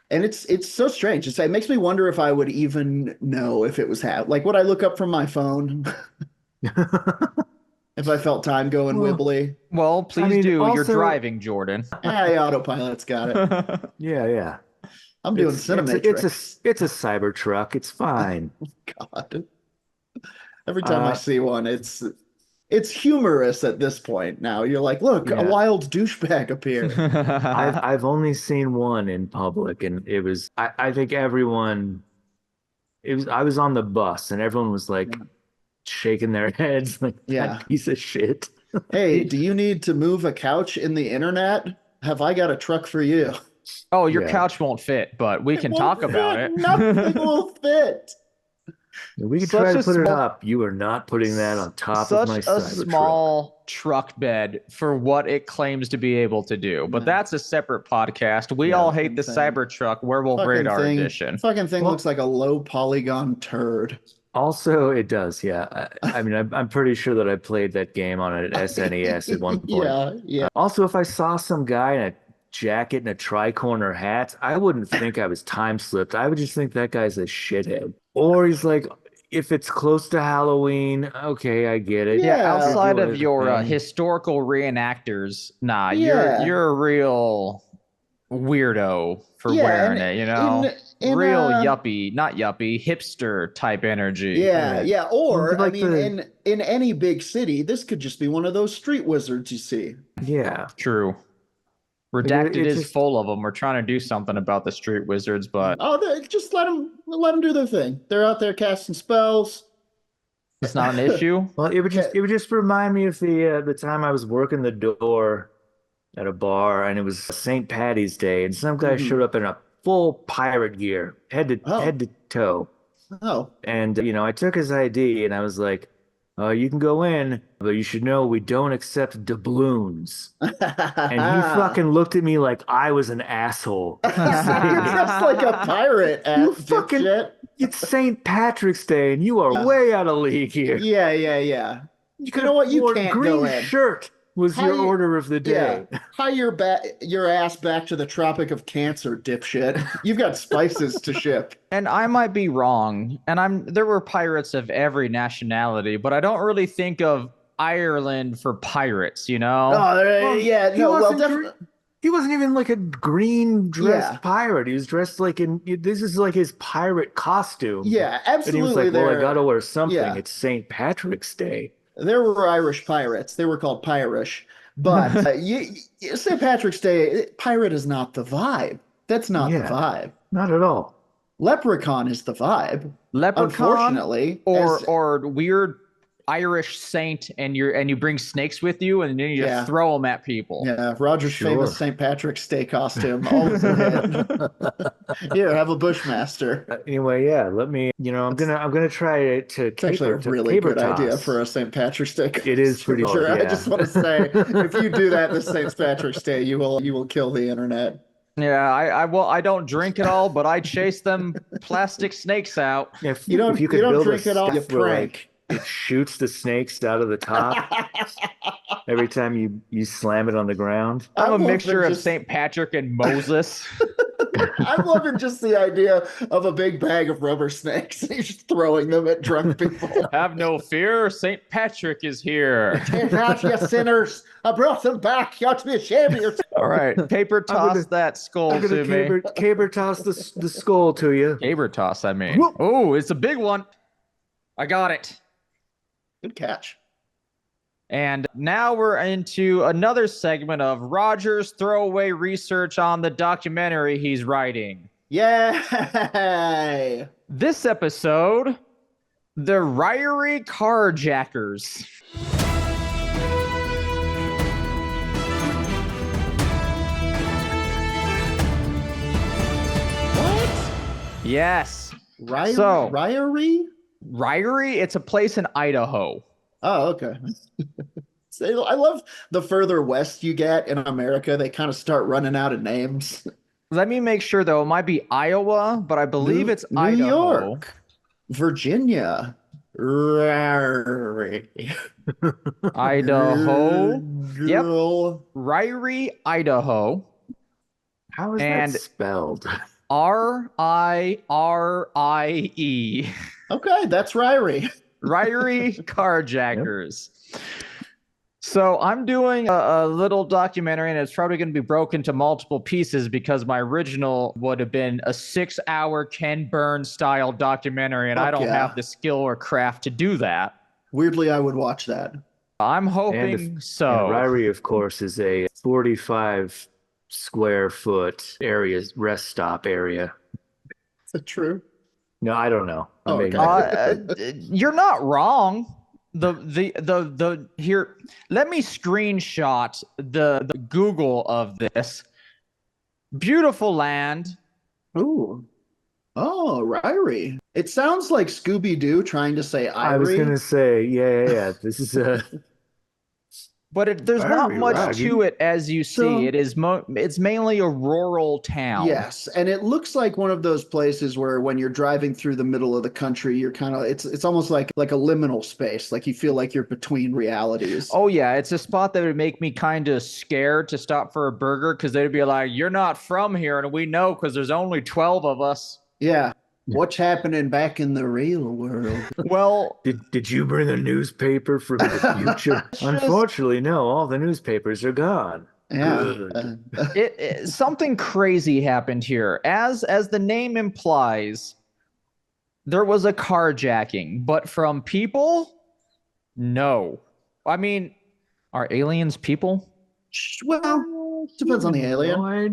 [SPEAKER 1] And it's so strange. It makes me wonder if I would even know if it was like would I look up from my phone if I felt time going
[SPEAKER 2] Well,
[SPEAKER 1] wibbly?
[SPEAKER 3] Well, please do. You're
[SPEAKER 2] also,
[SPEAKER 3] driving, Jourdain.
[SPEAKER 1] Hey, autopilot's got it.
[SPEAKER 2] yeah.
[SPEAKER 1] I'm doing
[SPEAKER 2] It's a
[SPEAKER 1] Cinematrix.
[SPEAKER 2] it's a Cybertruck. It's fine.
[SPEAKER 1] God. Every time I
[SPEAKER 2] Uh,
[SPEAKER 1] see one, it's humorous at this point now. You're like, look, a
[SPEAKER 2] Yeah.
[SPEAKER 1] wild douchebag appeared.
[SPEAKER 2] I've only seen one in public, and it was I think everyone it was I was on the bus and everyone was like shaking their heads like
[SPEAKER 1] Yeah.
[SPEAKER 2] that piece of shit.
[SPEAKER 1] Hey, do you need to move a couch in the internet? Have I got a truck for you?
[SPEAKER 3] Oh, your
[SPEAKER 2] Yeah.
[SPEAKER 3] couch won't fit, but we can
[SPEAKER 1] It
[SPEAKER 3] talk
[SPEAKER 1] won't
[SPEAKER 3] about
[SPEAKER 1] fit.
[SPEAKER 3] it.
[SPEAKER 1] Nothing will fit.
[SPEAKER 2] We could
[SPEAKER 3] Such
[SPEAKER 2] try to
[SPEAKER 3] a
[SPEAKER 2] put it
[SPEAKER 3] small-
[SPEAKER 2] up. You are not putting that on top of my
[SPEAKER 3] Such a
[SPEAKER 2] Cybertruck.
[SPEAKER 3] small truck bed for what it claims to be able to do. But
[SPEAKER 1] Yeah.
[SPEAKER 3] that's a separate podcast. We
[SPEAKER 2] Yeah.
[SPEAKER 3] all hate the
[SPEAKER 1] Fucking thing.
[SPEAKER 3] Cybertruck Werewolf
[SPEAKER 1] Fucking
[SPEAKER 3] Radar
[SPEAKER 1] thing,
[SPEAKER 3] edition.
[SPEAKER 1] fucking thing
[SPEAKER 2] Well-
[SPEAKER 1] looks like a low polygon turd.
[SPEAKER 2] Also, it does, yeah. I mean, I'm pretty sure that I played that game on an SNES at one point.
[SPEAKER 1] Yeah.
[SPEAKER 2] Also, if I saw some guy in a jacket and a tri-corner hat, I wouldn't think I was time slipped. I would just think that guy's a shithead. Or he's like, if it's close to Halloween, okay, I get it.
[SPEAKER 3] Yeah,
[SPEAKER 1] Yeah.
[SPEAKER 3] outside
[SPEAKER 2] Do
[SPEAKER 3] of your
[SPEAKER 2] everything.
[SPEAKER 3] historical reenactors, nah,
[SPEAKER 1] Yeah.
[SPEAKER 3] you're a real weirdo for
[SPEAKER 1] Yeah,
[SPEAKER 3] wearing
[SPEAKER 1] and
[SPEAKER 3] it, you know?
[SPEAKER 1] in,
[SPEAKER 3] Real yuppie, not yuppie, hipster type energy.
[SPEAKER 1] Yeah. Or
[SPEAKER 2] Like
[SPEAKER 1] I mean, in any big city, this could just be one of those street wizards you see.
[SPEAKER 2] Yeah.
[SPEAKER 3] True.
[SPEAKER 2] Like,
[SPEAKER 3] Redacted
[SPEAKER 2] it
[SPEAKER 3] is
[SPEAKER 2] just-
[SPEAKER 3] full of them. We're trying to do something about the street wizards, but
[SPEAKER 1] Just let them do their thing. They're out there casting spells.
[SPEAKER 3] it's not an issue.
[SPEAKER 2] Well, it would just remind me of the time I was working the door at a bar and it was St. Patty's Day and some guy
[SPEAKER 1] Mhm.
[SPEAKER 2] showed up in a full pirate gear, head to toe.
[SPEAKER 1] Oh,
[SPEAKER 2] And I took his ID and I was like, you can go in, but you should know we don't accept doubloons. And he fucking looked at me like I was an asshole.
[SPEAKER 1] You're dressed like a pirate,
[SPEAKER 2] You
[SPEAKER 1] ass
[SPEAKER 2] fucking-
[SPEAKER 1] dipshit.
[SPEAKER 2] It's St. Patrick's Day and you are way out of league here.
[SPEAKER 1] Yeah.
[SPEAKER 2] You
[SPEAKER 1] know what? You
[SPEAKER 2] wore
[SPEAKER 1] can't
[SPEAKER 2] green
[SPEAKER 1] go in.
[SPEAKER 2] shirt was
[SPEAKER 1] How
[SPEAKER 2] your
[SPEAKER 1] you-
[SPEAKER 2] order of the day.
[SPEAKER 1] Yeah. Hie your ass back to the Tropic of Cancer, dipshit. You've got spices to ship.
[SPEAKER 3] And I might be wrong, and there were pirates of every nationality, but I don't really think of Ireland for pirates, you know?
[SPEAKER 1] Oh, yeah.
[SPEAKER 2] He
[SPEAKER 1] No, well,
[SPEAKER 2] wasn't
[SPEAKER 1] definitely.
[SPEAKER 2] He wasn't even like a green dressed
[SPEAKER 1] Yeah.
[SPEAKER 2] pirate. He was dressed like this is like his pirate costume.
[SPEAKER 1] Yeah,
[SPEAKER 2] And he was
[SPEAKER 1] absolutely.
[SPEAKER 2] like, well, I gotta wear something.
[SPEAKER 1] Yeah.
[SPEAKER 2] It's St. Patrick's Day.
[SPEAKER 1] There were Irish pirates. They were called Pirish. But St. Patrick's Day, pirate is not the vibe. That's not the
[SPEAKER 2] Yeah.
[SPEAKER 1] vibe.
[SPEAKER 2] Not at all.
[SPEAKER 1] Leprechaun is the vibe.
[SPEAKER 3] Leprechaun
[SPEAKER 1] Unfortunately,
[SPEAKER 3] or weird Irish saint, and you bring snakes with you, and then you
[SPEAKER 1] Yeah.
[SPEAKER 3] just throw them at people.
[SPEAKER 1] yeah, Roger's
[SPEAKER 2] Sure.
[SPEAKER 1] famous St. Patrick's Day costume. Always a hit. Here, have a Bushmaster.
[SPEAKER 2] Anyway, yeah, let me, I'm gonna try to
[SPEAKER 1] It's actually a really good idea for a St. Patrick's Day costume.
[SPEAKER 2] It is pretty
[SPEAKER 1] Sure,
[SPEAKER 2] hard,
[SPEAKER 1] I
[SPEAKER 2] yeah.
[SPEAKER 1] just want to say, if you do that this St. Patrick's Day, you will kill the internet.
[SPEAKER 3] Yeah, I don't drink at all, but I chase them plastic snakes out.
[SPEAKER 2] If
[SPEAKER 1] You don't
[SPEAKER 2] if you could
[SPEAKER 1] don't
[SPEAKER 2] build
[SPEAKER 1] drink
[SPEAKER 2] a
[SPEAKER 1] it all, you
[SPEAKER 2] stuff where,
[SPEAKER 1] prank.
[SPEAKER 2] it shoots the snakes out of the top every time you slam it on the ground.
[SPEAKER 3] I'm a
[SPEAKER 1] loving
[SPEAKER 3] mixture of
[SPEAKER 1] just-
[SPEAKER 3] St. Patrick and Moses.
[SPEAKER 1] I'm loving just the idea of a big bag of rubber snakes. You're just throwing them at drunk people.
[SPEAKER 3] Have no fear, St. Patrick is here.
[SPEAKER 1] Take out, you sinners! I brought them back. You ought to be ashamed of yourself.
[SPEAKER 3] All right, paper toss
[SPEAKER 2] gonna-
[SPEAKER 3] that skull
[SPEAKER 2] I'm
[SPEAKER 3] to
[SPEAKER 2] gonna
[SPEAKER 3] me.
[SPEAKER 2] caber toss the skull to you.
[SPEAKER 3] Caber toss, I mean.
[SPEAKER 2] Whoop.
[SPEAKER 3] Oh, it's a big one. I got it.
[SPEAKER 1] Good catch.
[SPEAKER 3] And now we're into another segment of Roger's throwaway research on the documentary he's writing.
[SPEAKER 1] Yay!
[SPEAKER 3] This episode, the Ririe Car-jackers.
[SPEAKER 1] What?
[SPEAKER 3] Yes.
[SPEAKER 1] Ririe?
[SPEAKER 3] Ririe, it's a place in Idaho.
[SPEAKER 1] Oh, okay. I love the further west you get in America, they kind of start running out of names.
[SPEAKER 3] Let me make sure, though. It might be Iowa, but I believe it's
[SPEAKER 1] New
[SPEAKER 3] Idaho.
[SPEAKER 1] York, Virginia, Ririe.
[SPEAKER 3] Idaho. Yep.
[SPEAKER 1] Girl.
[SPEAKER 3] Ririe, Idaho.
[SPEAKER 2] How is
[SPEAKER 3] And
[SPEAKER 2] that spelled?
[SPEAKER 3] Ririe.
[SPEAKER 1] Okay, that's Ririe.
[SPEAKER 3] Ririe Car-jackers. So I'm doing a little documentary, and it's probably going to be broken into multiple pieces because my original would have been a 6-hour Ken Burns style documentary, and I don't have the skill or craft to do that.
[SPEAKER 1] Weirdly, I would watch that.
[SPEAKER 3] I'm hoping so.
[SPEAKER 2] And Ririe, of course, is a 45 square foot area, rest stop area.
[SPEAKER 1] Is that true?
[SPEAKER 2] No, I don't know.
[SPEAKER 3] You're not wrong. Here, let me screenshot the Google of this. Beautiful land.
[SPEAKER 1] Ooh. Oh, Ririe. It sounds like Scooby-Doo trying to say Irie.
[SPEAKER 2] I was gonna say, yeah. This is a.
[SPEAKER 3] But there's not much to it, as you see. It's mainly a rural town.
[SPEAKER 1] Yes, and it looks like one of those places where when you're driving through the middle of the country, you're kind of it's almost like a liminal space, like you feel like you're between realities.
[SPEAKER 3] Oh yeah, it's a spot that would make me kind of scared to stop for a burger because they'd be like, "You're not from here," and we know because there's only 12 of us.
[SPEAKER 1] Yeah. What's happening back in the real world?
[SPEAKER 3] Well,
[SPEAKER 2] did you bring a newspaper from the future? Unfortunately, no. All the newspapers are gone.
[SPEAKER 1] Yeah.
[SPEAKER 3] Something crazy happened here. As the name implies, there was a carjacking, but from people? No. I mean, are aliens people?
[SPEAKER 1] Well, depends on the alien.
[SPEAKER 2] Why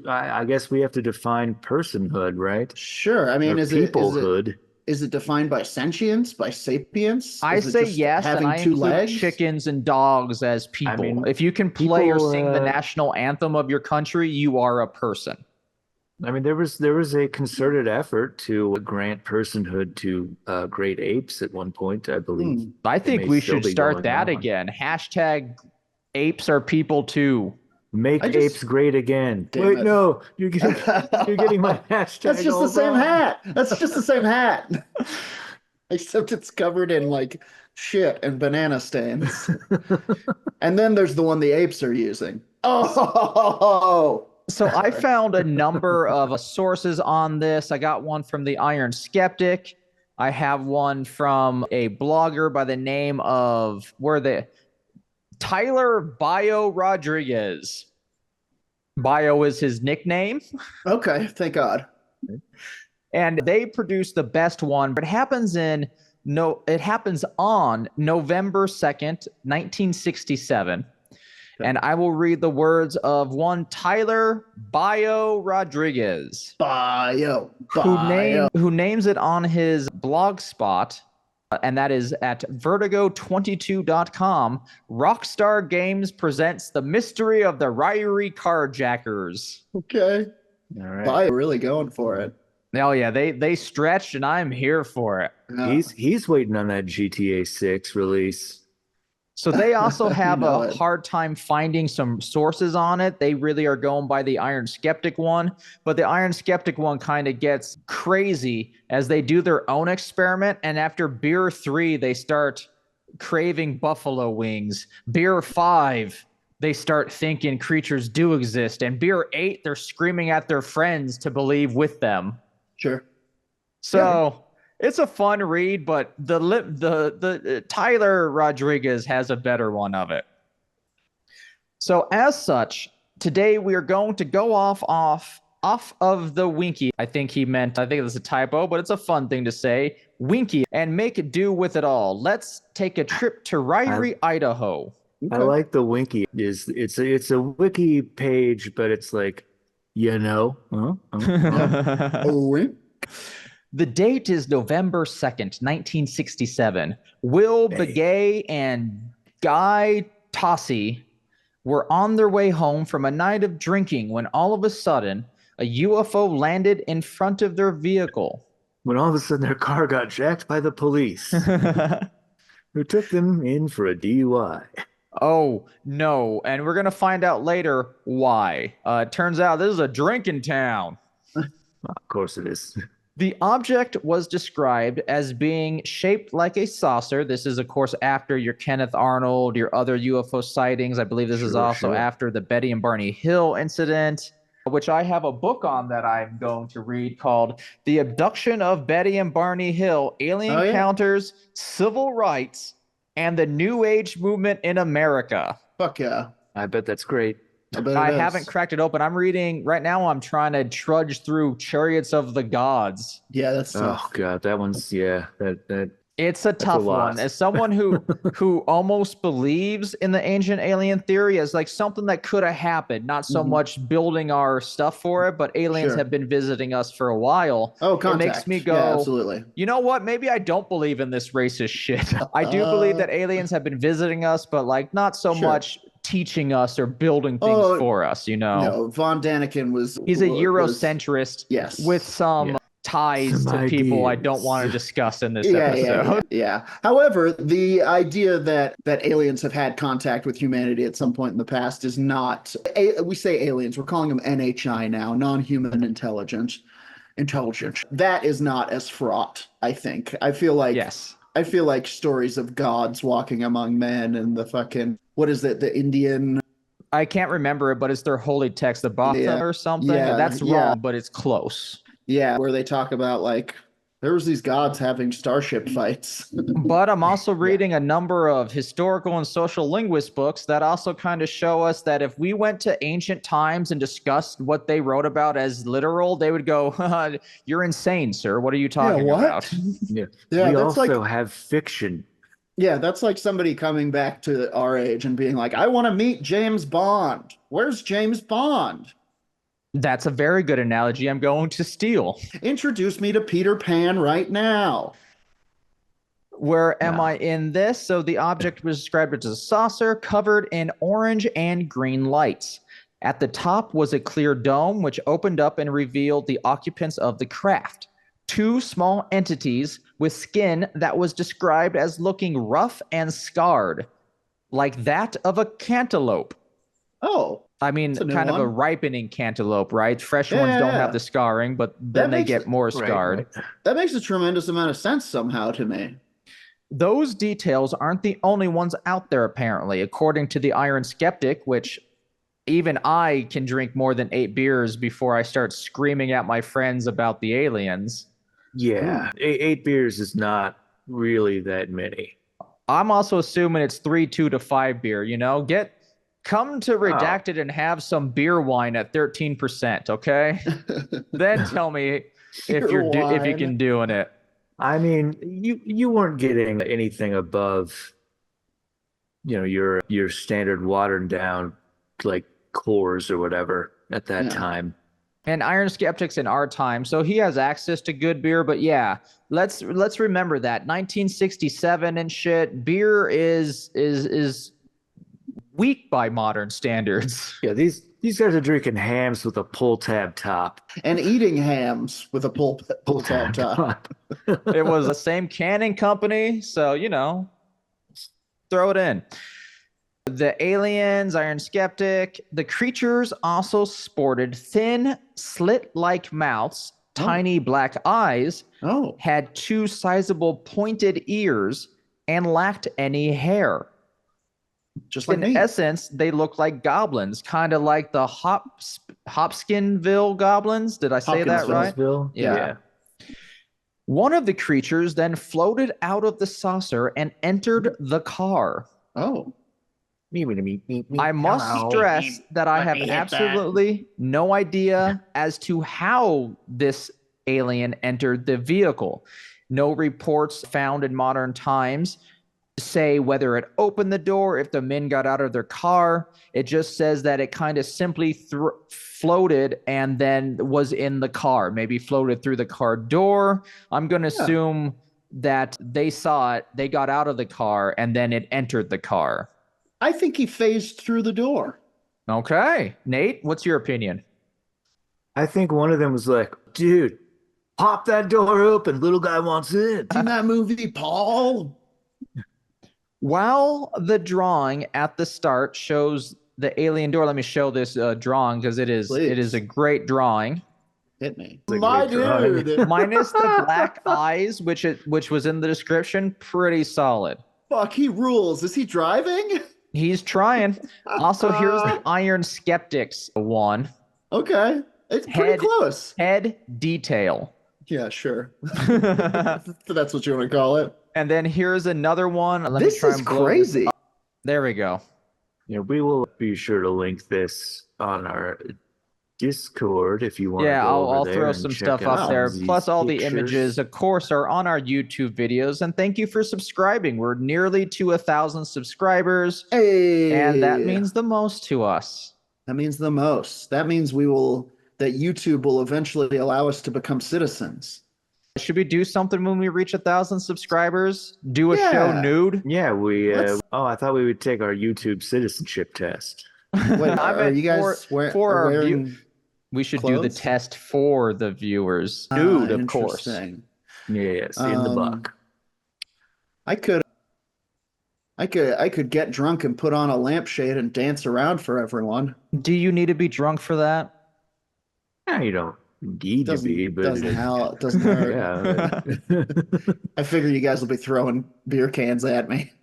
[SPEAKER 2] I guess we have to define personhood, right?
[SPEAKER 1] Sure. I mean,
[SPEAKER 2] Or peoplehood.
[SPEAKER 1] Is it defined by sentience, by sapience?
[SPEAKER 3] I say yes, and I include
[SPEAKER 1] legs?
[SPEAKER 3] chickens and dogs as people.
[SPEAKER 2] I mean,
[SPEAKER 3] if you can play or sing the national anthem of your country, you are a person.
[SPEAKER 2] I mean, there was a concerted effort to grant personhood to great apes at one point, I believe.
[SPEAKER 3] I think we should start that again. Hashtag apes are people too.
[SPEAKER 2] Make apes great again. Wait, no, you're getting my hashtag.
[SPEAKER 1] That's just the same hat. That's just the same hat. Except it's covered in like shit and banana stains. And then there's the one the apes are using. Oh.
[SPEAKER 3] So I found a number of sources on this. I got one from the Iron Skeptic. I have one from a blogger by the name of Tyler Bio Rodriguez. Bio is his nickname.
[SPEAKER 1] Okay, thank God.
[SPEAKER 3] And they produced the best one, but it happens on November 2nd, 1967. Okay. And I will read the words of one Tyler Bio Rodriguez.
[SPEAKER 1] Bio.
[SPEAKER 3] Who names it on his blog spot. And that is at vertigo22.com. Rockstar Games presents the mystery of the Ririe Car-jackers.
[SPEAKER 1] Okay.
[SPEAKER 2] All right.
[SPEAKER 1] Bio really going for it.
[SPEAKER 3] Oh yeah, they stretched and I'm here for it.
[SPEAKER 2] He's waiting on that GTA 6 release.
[SPEAKER 3] So they also have a hard time finding some sources on it. They really are going by the Iron Skeptic one, but the Iron Skeptic one kind of gets crazy as they do their own experiment. And after beer 3, they start craving buffalo wings. Beer 5, they start thinking creatures do exist. And beer 8, they're screaming at their friends to believe with them.
[SPEAKER 1] Sure.
[SPEAKER 3] So... It's a fun read, but the Tyler Rodriguez has a better one of it. So as such, today we are going to go off off of the Winky. I think it was a typo, but it's a fun thing to say. Winky, and make do with it all. Let's take a trip to Ririe, Idaho.
[SPEAKER 2] I like the Winky. It's a wiki page, but it's like,
[SPEAKER 1] Wink.
[SPEAKER 3] The date is November 2nd, 1967. Will Begay and Guy Tossi were on their way home from a night of drinking when all of a sudden a UFO landed in front of their vehicle.
[SPEAKER 2] When all of a sudden their car got jacked by the police, who took them in for a DUI.
[SPEAKER 3] Oh, no. And we're going to find out later why. It turns out this is a drinking town.
[SPEAKER 2] Of course it is.
[SPEAKER 3] The object was described as being shaped like a saucer. This is, of course, after your Kenneth Arnold, your other UFO sightings. I believe this is also after the Betty and Barney Hill incident, which I have a book on that I'm going to read called The Abduction of Betty and Barney Hill, Alien Encounters, Civil Rights, and the New Age Movement in America.
[SPEAKER 1] Fuck yeah.
[SPEAKER 2] I bet that's great.
[SPEAKER 3] I haven't cracked it open. I'm reading right now. I'm trying to trudge through Chariots of the Gods.
[SPEAKER 1] Yeah, that's tough.
[SPEAKER 2] Oh god, that one's that
[SPEAKER 3] It's a tough one. As someone who almost believes in the ancient alien theory as like something that could have happened, not so much building our stuff for it, but aliens have been visiting us for a while.
[SPEAKER 1] Oh, contact.
[SPEAKER 3] It makes me go,
[SPEAKER 1] absolutely.
[SPEAKER 3] You know what? Maybe I don't believe in this racist shit. I do believe that aliens have been visiting us, but like not so much teaching us or building things for us,
[SPEAKER 1] No, Von Daniken
[SPEAKER 3] he's a Eurocentrist with some ties to people I don't want to discuss in this episode.
[SPEAKER 1] Yeah. However, the idea that aliens have had contact with humanity at some point in the past is not, we say aliens, we're calling them NHI now, non-human intelligence. That is not as fraught, I think. I feel like stories of gods walking among men and the fucking, what is it, the Indian?
[SPEAKER 3] I can't remember it, but it's their holy text, the Bhatha or something. Yeah, that's wrong, but it's close.
[SPEAKER 1] Yeah, where they talk about like there was these gods having starship fights.
[SPEAKER 3] But I'm also reading a number of historical and social linguist books that also kind of show us that if we went to ancient times and discussed what they wrote about as literal, they would go, "You're insane, sir. What are you talking about?"
[SPEAKER 2] We also have fiction.
[SPEAKER 1] Yeah, that's like somebody coming back to our age and being like, "I want to meet James Bond. Where's James Bond?"
[SPEAKER 3] That's a very good analogy I'm going to steal.
[SPEAKER 1] Introduce me to Peter Pan right now.
[SPEAKER 3] Where am I in this? So the object was described as a saucer covered in orange and green lights. At the top was a clear dome, which opened up and revealed the occupants of the craft. Two small entities with skin that was described as looking rough and scarred, like that of a cantaloupe.
[SPEAKER 1] Oh.
[SPEAKER 3] I mean, kind of a ripening cantaloupe, right? Fresh ones don't have the scarring, but then they get more scarred.
[SPEAKER 1] Right. That makes a tremendous amount of sense somehow to me.
[SPEAKER 3] Those details aren't the only ones out there, apparently. According to the Iron Skeptic, which even I can drink more than 8 beers before I start screaming at my friends about the aliens.
[SPEAKER 2] Yeah, 8 beers is not really that many.
[SPEAKER 3] I'm also assuming it's 3, 2 to 5 beer, Come to Redacted and have some beer wine at 13%, okay? Then tell me if you can do it.
[SPEAKER 2] I mean, you weren't getting anything above, your standard watered down like Coors or whatever at that time.
[SPEAKER 3] And Iron Skeptic's in our time, so he has access to good beer. But yeah, let's remember that 1967 and shit. Beer is weak by modern standards.
[SPEAKER 2] Yeah, these guys are drinking hams with a pull tab top.
[SPEAKER 1] And eating hams with a pull tab top.
[SPEAKER 3] It was the same canning company, so, throw it in. The aliens, Iron Skeptic, the creatures also sported thin, slit-like mouths, tiny black eyes, had 2 sizable pointed ears, and lacked any hair.
[SPEAKER 1] Just like
[SPEAKER 3] in essence, they look like goblins, kind of like the Hopkinsville goblins. Did I say that right?
[SPEAKER 2] Yeah.
[SPEAKER 3] One of the creatures then floated out of the saucer and entered the car.
[SPEAKER 1] Oh.
[SPEAKER 3] I must stress that I have absolutely no idea as to how this alien entered the vehicle. No reports found in modern times say whether it opened the door, if the men got out of their car. It just says that it kind of simply floated and then was in the car, maybe floated through the car door. I'm going to assume that they saw it, they got out of the car, and then it entered the car.
[SPEAKER 1] I think he phased through the door.
[SPEAKER 3] Okay. Nate, what's your opinion?
[SPEAKER 2] I think one of them was like, dude, pop that door open. Little guy wants in.
[SPEAKER 1] In that movie, Paul?
[SPEAKER 3] While the drawing at the start shows the alien door, let me show this drawing because it is a great drawing.
[SPEAKER 1] Hit me.
[SPEAKER 2] My dude.
[SPEAKER 3] Minus the black eyes, which was in the description, pretty solid.
[SPEAKER 1] Fuck, he rules. Is he driving?
[SPEAKER 3] He's trying. Also, here's the Iron Skeptics one.
[SPEAKER 1] Okay. It's pretty close.
[SPEAKER 3] Head detail.
[SPEAKER 1] Yeah, sure. That's what you want to call it.
[SPEAKER 3] And then here's another one.
[SPEAKER 1] This is crazy.
[SPEAKER 3] There we go.
[SPEAKER 2] Yeah, we will be sure to link this on our Discord if you want.
[SPEAKER 3] Yeah,
[SPEAKER 2] to go
[SPEAKER 3] I'll
[SPEAKER 2] over
[SPEAKER 3] throw
[SPEAKER 2] there
[SPEAKER 3] some
[SPEAKER 2] and
[SPEAKER 3] stuff
[SPEAKER 2] check
[SPEAKER 3] up
[SPEAKER 2] out
[SPEAKER 3] there.
[SPEAKER 2] these
[SPEAKER 3] Plus, all the
[SPEAKER 2] pictures.
[SPEAKER 3] images, of course, are on our YouTube videos. And thank you for subscribing. We're nearly to 1,000 subscribers.
[SPEAKER 1] Hey.
[SPEAKER 3] And that means the most to us.
[SPEAKER 1] That means the most. That means that YouTube will eventually allow us to become citizens.
[SPEAKER 3] Should we do something when we reach 1,000 subscribers? Do a show nude?
[SPEAKER 2] Yeah, I thought we would take our YouTube citizenship test.
[SPEAKER 1] Wait, are you guys wearing
[SPEAKER 3] we should
[SPEAKER 1] clothes?
[SPEAKER 3] do the test for the viewers. Nude, of course.
[SPEAKER 2] Yes, in the buck.
[SPEAKER 1] I could get drunk and put on a lampshade and dance around for everyone.
[SPEAKER 3] Do you need to be drunk for that?
[SPEAKER 2] No, you don't need to be, but
[SPEAKER 1] doesn't hurt.
[SPEAKER 2] Yeah.
[SPEAKER 1] I figure you guys will be throwing beer cans at me.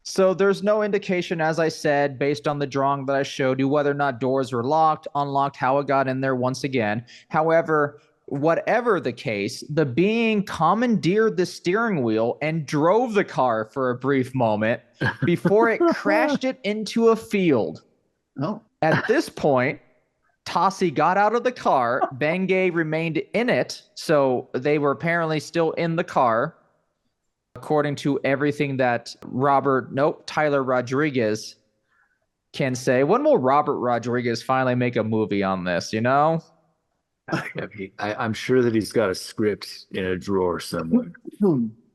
[SPEAKER 3] So there's no indication, as I said, based on the drawing that I showed you, whether or not doors were locked, unlocked, how it got in there once again. However, whatever the case, the being commandeered the steering wheel and drove the car for a brief moment before it crashed it into a field.
[SPEAKER 1] Oh.
[SPEAKER 3] At this point, Tossie got out of the car. Bengay remained in it, so they were apparently still in the car, according to everything that Tyler Rodriguez can say. When will Robert Rodriguez finally make a movie on this, you know?
[SPEAKER 2] I'm sure that he's got a script in a drawer somewhere.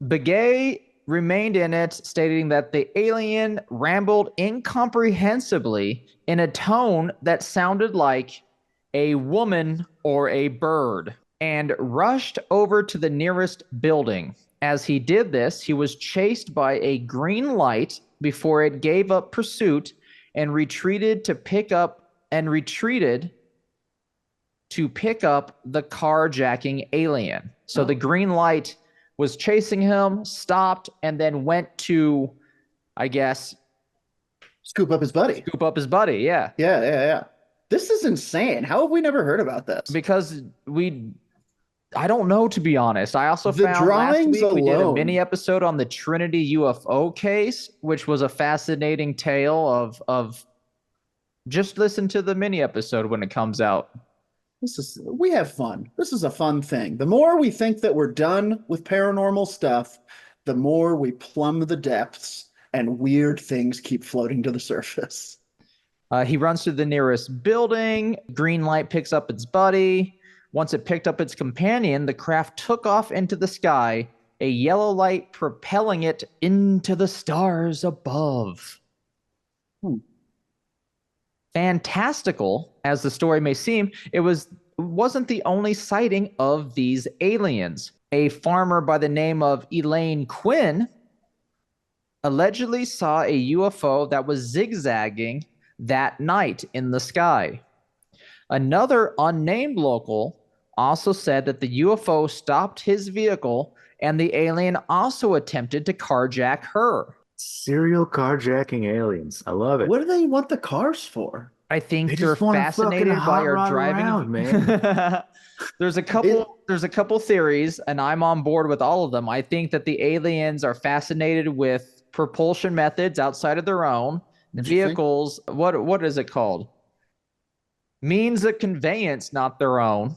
[SPEAKER 3] Bengay remained in it, stating that the alien rambled incomprehensibly in a tone that sounded like a woman or a bird and rushed over to the nearest building. As he did this, he was chased by a green light before it gave up pursuit and retreated to pick up the carjacking alien. So the green light was chasing him, stopped, and then went to, I guess,
[SPEAKER 1] scoop up his buddy.
[SPEAKER 3] Yeah.
[SPEAKER 1] Yeah. This is insane. How have we never heard about this?
[SPEAKER 3] Because I don't know, to be honest. I also
[SPEAKER 1] The
[SPEAKER 3] found last
[SPEAKER 1] drawings
[SPEAKER 3] week we did a
[SPEAKER 1] alone.
[SPEAKER 3] mini episode on the Trinity UFO case, which was a fascinating tale of just listen to the mini episode when it comes out.
[SPEAKER 1] We have fun. This is a fun thing. The more we think that we're done with paranormal stuff, the more we plumb the depths and weird things keep floating to the surface.
[SPEAKER 3] He runs to the nearest building. Green light picks up its buddy. Once it picked up its companion, the craft took off into the sky, a yellow light propelling it into the stars above. Fantastical as the story may seem, it wasn't the only sighting of these aliens. A farmer by the name of Elaine Quinn allegedly saw a UFO that was zigzagging that night in the sky. Another unnamed local also said that the UFO stopped his vehicle and the alien also attempted to carjack her.
[SPEAKER 2] Serial carjacking aliens. I love it.
[SPEAKER 1] What do they want the cars for?
[SPEAKER 3] I think
[SPEAKER 2] They
[SPEAKER 3] they're
[SPEAKER 2] just wanna
[SPEAKER 3] fascinated
[SPEAKER 2] fucking
[SPEAKER 3] by
[SPEAKER 2] hot
[SPEAKER 3] our
[SPEAKER 2] rod
[SPEAKER 3] driving.
[SPEAKER 2] around, man.
[SPEAKER 3] There's a couple theories, and I'm on board with all of them. I think that the aliens are fascinated with propulsion methods outside of their own. vehicles, what is it called? Means of conveyance, not their own.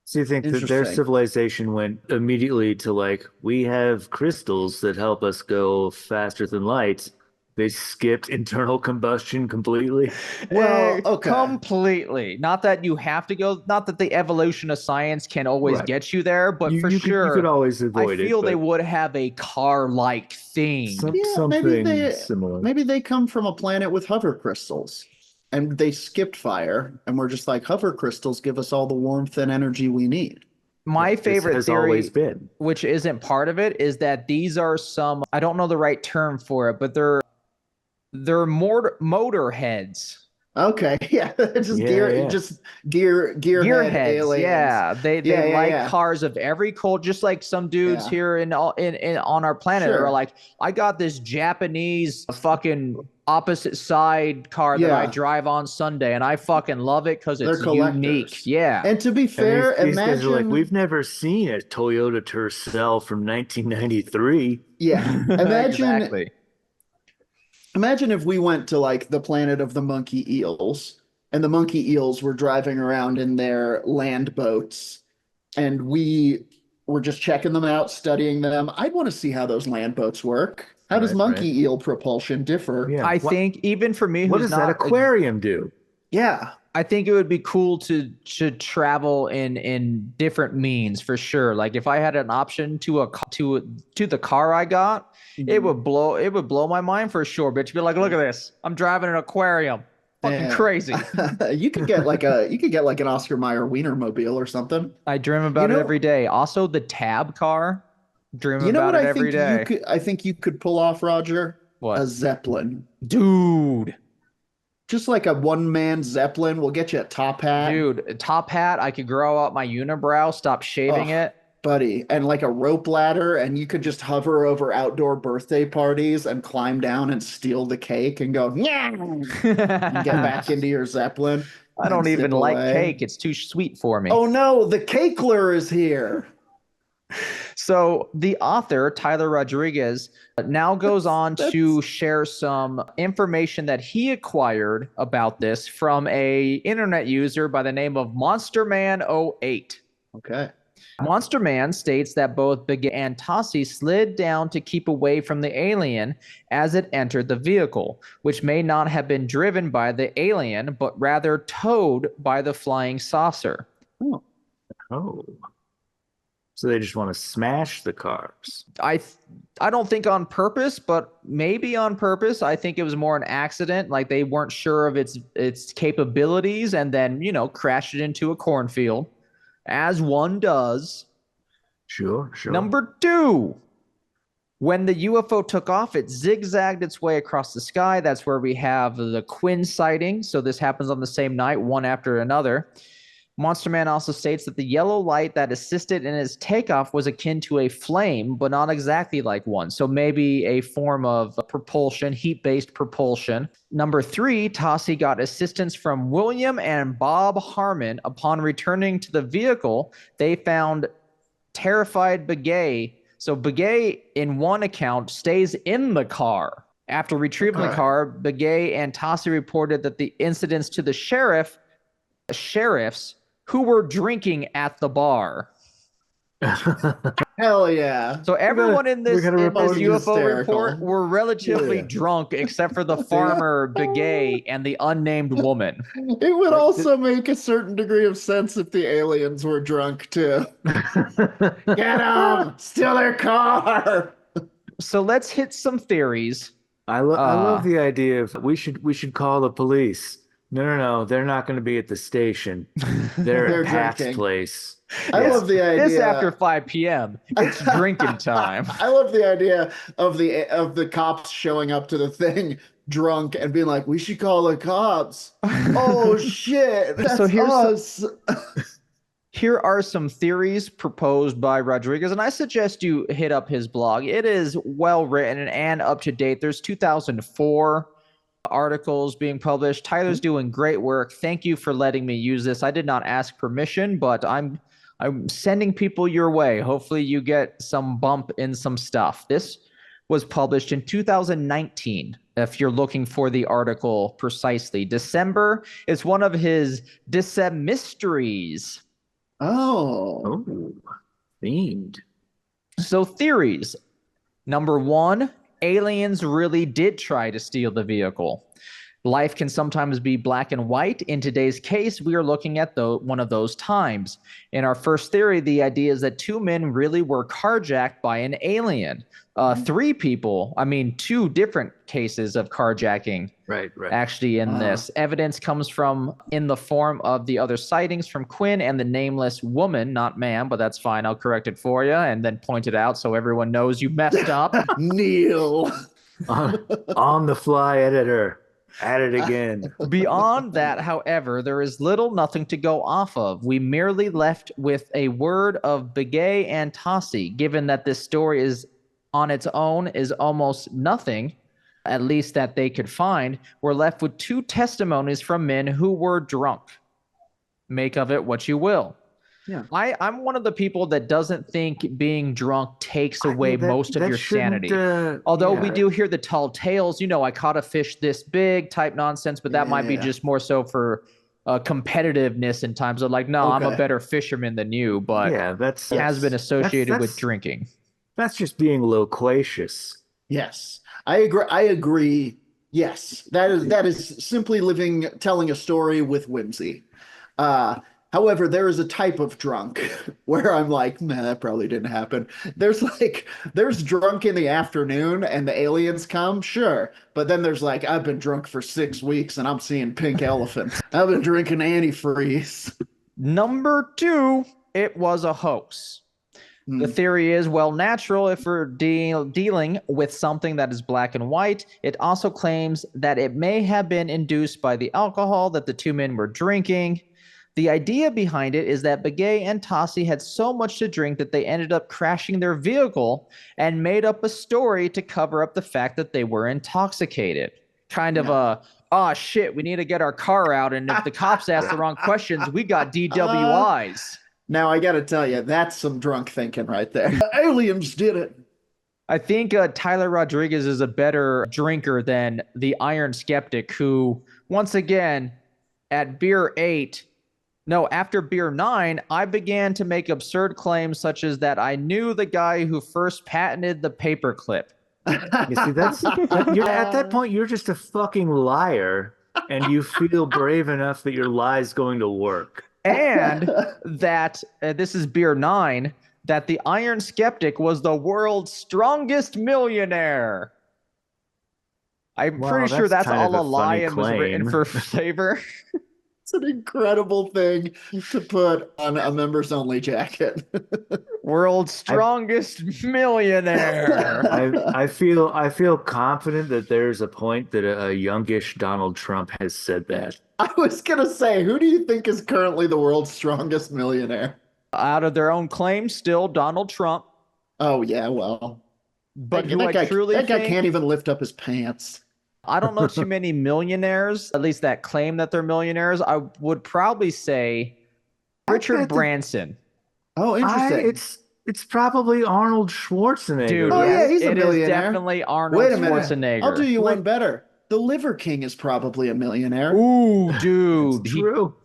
[SPEAKER 2] So you think that their civilization went immediately to like, we have crystals that help us go faster than light. They skipped internal combustion completely.
[SPEAKER 1] Well, okay.
[SPEAKER 3] Completely. Not that you have to go, not that the evolution of science can always get you there, but for sure,
[SPEAKER 2] you could always avoid it.
[SPEAKER 3] I feel they would have a car-like thing.
[SPEAKER 2] Something similar.
[SPEAKER 1] Maybe they come from a planet with hover crystals. And they skipped fire, and we're just like, hover crystals give us all the warmth and energy we need.
[SPEAKER 3] My favorite theory,
[SPEAKER 2] always been,
[SPEAKER 3] which isn't part of it, is that these are some, I don't know the right term for it, but they're motor heads.
[SPEAKER 1] Okay, yeah, just gearhead aliens.
[SPEAKER 3] Yeah, they like cars of every culture, just like some dudes here in on our planet are like, I got this Japanese fucking opposite side car that I drive on Sunday, and I fucking love it because it's unique. Yeah,
[SPEAKER 1] and to be fair,
[SPEAKER 2] these guys are like, we've never seen a Toyota Tercel from 1993.
[SPEAKER 1] Yeah, imagine.
[SPEAKER 3] Exactly.
[SPEAKER 1] Imagine if we went to like the planet of the monkey eels, and the monkey eels were driving around in their land boats, and we were just checking them out, studying them. I'd want to see how those land boats work. How does monkey eel propulsion differ?
[SPEAKER 3] Yeah. I think even for me,
[SPEAKER 2] what does that aquarium do?
[SPEAKER 1] Yeah.
[SPEAKER 3] I think it would be cool to travel in different means for sure. Like if I had an option to the car I got, it would blow my mind for sure. But to be like, look at this, I'm driving an aquarium, fucking crazy.
[SPEAKER 1] You could get like an Oscar Mayer Wienermobile or something.
[SPEAKER 3] I dream about it every day. Also, the Tab car, dream about it every day.
[SPEAKER 1] I think you could pull off, Roger.
[SPEAKER 3] What?
[SPEAKER 1] A Zeppelin,
[SPEAKER 3] dude.
[SPEAKER 1] Just like a one-man Zeppelin. We'll get you a top hat.
[SPEAKER 3] Dude, a top hat. I could grow out my unibrow, stop shaving it.
[SPEAKER 1] Buddy. And like a rope ladder, and you could just hover over outdoor birthday parties and climb down and steal the cake and go, yeah, and get back into your Zeppelin.
[SPEAKER 3] I don't even like cake. It's too sweet for me.
[SPEAKER 1] Oh no, the cakeler is here.
[SPEAKER 3] So the author, Tyler Rodriguez, now goes on to share some information that he acquired about this from a internet user by the name of MonsterMan08.
[SPEAKER 1] Okay.
[SPEAKER 3] Monster Man states that both Begay and Tassi slid down to keep away from the alien as it entered the vehicle, which may not have been driven by the alien, but rather towed by the flying saucer.
[SPEAKER 2] Oh. So they just want to smash the cars.
[SPEAKER 3] I don't think on purpose, but maybe on purpose. I think it was more an accident. Like they weren't sure of its capabilities, and then crashed it into a cornfield, as one does.
[SPEAKER 2] Sure.
[SPEAKER 3] Number 2, when the UFO took off, it zigzagged its way across the sky. That's where we have the Quinn sighting. So this happens on the same night, one after another. Monster Man also states that the yellow light that assisted in its takeoff was akin to a flame, but not exactly like one. So maybe a form of propulsion, heat-based propulsion. Number 3, Tassi got assistance from William and Bob Harmon. Upon returning to the vehicle, they found terrified Begay. So Begay, in one account, stays in the car. After retrieving the car, Begay and Tassi reported that the incidents to the sheriffs who were drinking at the bar.
[SPEAKER 1] Hell yeah.
[SPEAKER 3] So everyone in this UFO report were relatively drunk except for the farmer, Begay, and the unnamed woman.
[SPEAKER 1] It would also make a certain degree of sense if the aliens were drunk too. Get them! Steal their car!
[SPEAKER 3] So let's hit some theories.
[SPEAKER 2] I love the idea of we should call the police. No, they're not going to be at the station. They're at Pat's place.
[SPEAKER 1] I love the idea.
[SPEAKER 3] It's after 5 p.m. It's drinking time.
[SPEAKER 1] I love the idea of the cops showing up to the thing drunk and being like, "We should call the cops." Oh shit! That's us.
[SPEAKER 3] Here are some theories proposed by Rodriguez, and I suggest you hit up his blog. It is well written and up to date. There's 2004 articles being published. Tyler's doing great work. Thank you for letting me use this. I did not ask permission, but I'm sending people your way. Hopefully you get some bump in some stuff. This was published in 2019. if you're looking for the article precisely. December is one of his December mysteries.
[SPEAKER 1] Oh,
[SPEAKER 2] themed.
[SPEAKER 3] So theories. Number one, aliens really did try to steal the vehicle. Life can sometimes be black and white. In today's case, we are looking at one of those times. In our first theory, the idea is that two men really were carjacked by an alien. Three people, two different cases of carjacking.
[SPEAKER 2] Right.
[SPEAKER 3] Actually, in this evidence comes from in the form of the other sightings from Quinn and the nameless woman, not man, but that's fine. I'll correct it for you and then point it out so everyone knows you messed up.
[SPEAKER 1] Neil.
[SPEAKER 2] On the fly editor. At it again.
[SPEAKER 3] Beyond that, however, there is nothing to go off of. We merely left with a word of Begay and Tossi, given that this story is on its own is almost nothing, at least that they could find. We're left with two testimonies from men who were drunk. Make of it what you will.
[SPEAKER 1] Yeah.
[SPEAKER 3] I'm one of the people that doesn't think being drunk takes away most of your sanity. Although we do hear the tall tales, I caught a fish this big type nonsense, but that might be just more so for competitiveness in times of I'm a better fisherman than you, but has been associated with drinking.
[SPEAKER 2] That's just being loquacious.
[SPEAKER 1] Yes, I agree. Yes, that is simply telling a story with whimsy. However, there is a type of drunk where I'm like, man, that probably didn't happen. There's drunk in the afternoon and the aliens come, sure. But then there's I've been drunk for 6 weeks and I'm seeing pink elephants. I've been drinking antifreeze.
[SPEAKER 3] Number two, it was a hoax. The theory is, natural if we're dealing with something that is black and white. It also claims that it may have been induced by the alcohol that the two men were drinking. The idea behind it is that Begay and Tossi had so much to drink that they ended up crashing their vehicle and made up a story to cover up the fact that they were intoxicated. Kind of shit, we need to get our car out, and if the cops ask the wrong questions, we got DWIs.
[SPEAKER 1] Now, I got to tell you, that's some drunk thinking right there. Aliens did it.
[SPEAKER 3] I think Tyler Rodriguez is a better drinker than the Iron Skeptic, who, once again, at beer 8... No, after beer 9, I began to make absurd claims such as that I knew the guy who first patented the paperclip.
[SPEAKER 2] You see, at that point, you're just a fucking liar, and you feel brave enough that your lie's going to work.
[SPEAKER 3] And that, this is beer 9, that the Iron Skeptic was the world's strongest millionaire. I'm pretty sure that's all a lie and was written for flavor.
[SPEAKER 1] It's an incredible thing to put on a members only jacket.
[SPEAKER 3] World's strongest millionaire.
[SPEAKER 2] I feel confident that there's a point that a youngish Donald Trump has said that.
[SPEAKER 1] I was gonna say, who do you think is currently the world's strongest millionaire?
[SPEAKER 3] Out of their own claim, still Donald Trump.
[SPEAKER 1] Oh yeah, well,
[SPEAKER 3] but
[SPEAKER 1] that guy can't even lift up his pants.
[SPEAKER 3] I don't know too many millionaires, at least that claim that they're millionaires. I would probably say Richard Branson.
[SPEAKER 1] Oh, interesting.
[SPEAKER 2] It's probably Arnold Schwarzenegger.
[SPEAKER 3] Dude,
[SPEAKER 1] he's a millionaire.
[SPEAKER 3] It is definitely Arnold Schwarzenegger.
[SPEAKER 1] I'll do you one better. The Liver King is probably a millionaire.
[SPEAKER 3] Ooh, dude.
[SPEAKER 2] True.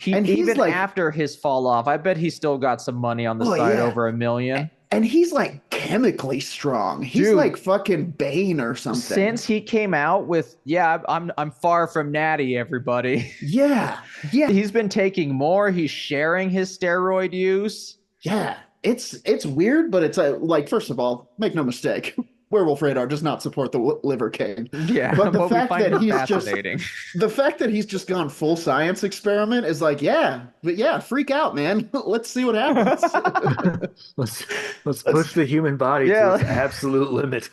[SPEAKER 3] Even after his fall off, I bet he still got some money on the side, over $1 million.
[SPEAKER 1] And he's chemically strong. He's like fucking Bane or something.
[SPEAKER 3] Since he came out with, I'm far from natty, everybody.
[SPEAKER 1] Yeah.
[SPEAKER 3] He's been taking more. He's sharing his steroid use.
[SPEAKER 1] Yeah. It's weird, but it's first of all, make no mistake. Werewolf Radar does not support the Liver King.
[SPEAKER 3] Yeah,
[SPEAKER 1] but the fact that he's just gone full science experiment is freak out, man. Let's see what happens.
[SPEAKER 2] let's push the human body to its absolute limit.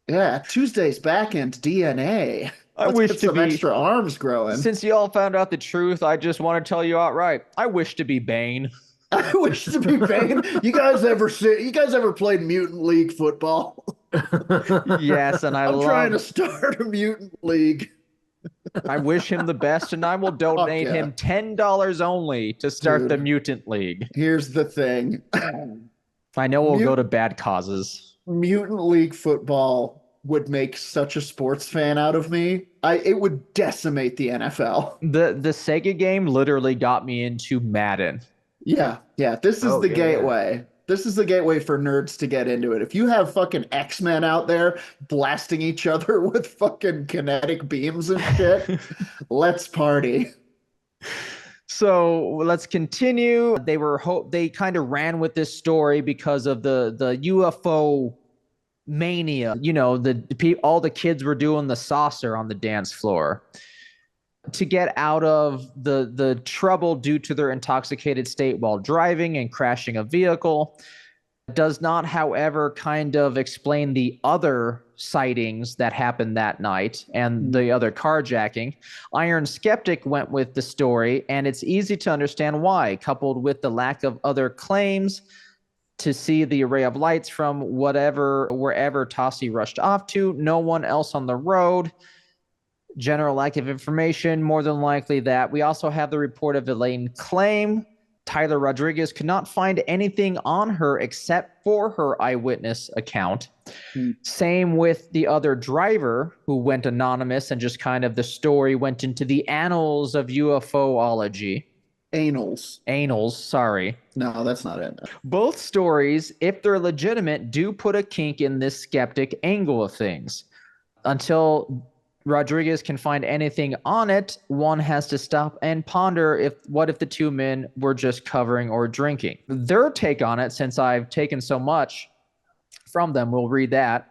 [SPEAKER 1] Yeah, Tuesday's back end DNA.
[SPEAKER 3] Let's wish
[SPEAKER 1] get some extra arms growing.
[SPEAKER 3] Since you all found out the truth, I just want to tell you outright. I wish to be Bane.
[SPEAKER 1] I wish to be Bane. You guys ever played Mutant League football?
[SPEAKER 3] Yes, and I'm
[SPEAKER 1] trying to start a mutant league.
[SPEAKER 3] I wish him the best, and I will donate him $10 only to start the mutant league.
[SPEAKER 1] Here's the thing.
[SPEAKER 3] I know we'll go to bad causes.
[SPEAKER 1] Mutant League football would make such a sports fan out of me. It would decimate the NFL.
[SPEAKER 3] The Sega game literally got me into Madden.
[SPEAKER 1] Yeah, yeah. This is the gateway. Yeah. This is the gateway for nerds to get into it. If you have fucking X-Men out there blasting each other with fucking kinetic beams and shit, let's party.
[SPEAKER 3] So let's continue. They kind of ran with this story because of the UFO mania. You know, all the kids were doing the saucer on the dance floor. To get out of the trouble due to their intoxicated state while driving and crashing a vehicle. Does not, however, kind of explain the other sightings that happened that night and the other carjacking. Iron Skeptic went with the story, and it's easy to understand why, coupled with the lack of other claims to see the array of lights from wherever Tossie rushed off to, no one else on the road. General lack of information, more than likely that. We also have the report of Elaine claim. Tyler Rodriguez could not find anything on her except for her eyewitness account. Same with the other driver who went anonymous, and just kind of the story went into the annals of UFOlogy. Annals, sorry.
[SPEAKER 1] No, that's not it.
[SPEAKER 3] Both stories, if they're legitimate, do put a kink in this skeptic angle of things. Until Rodriguez can find anything on it, one has to stop and ponder what if the two men were just covering or drinking. Their take on it, since I've taken so much from them, we'll read that.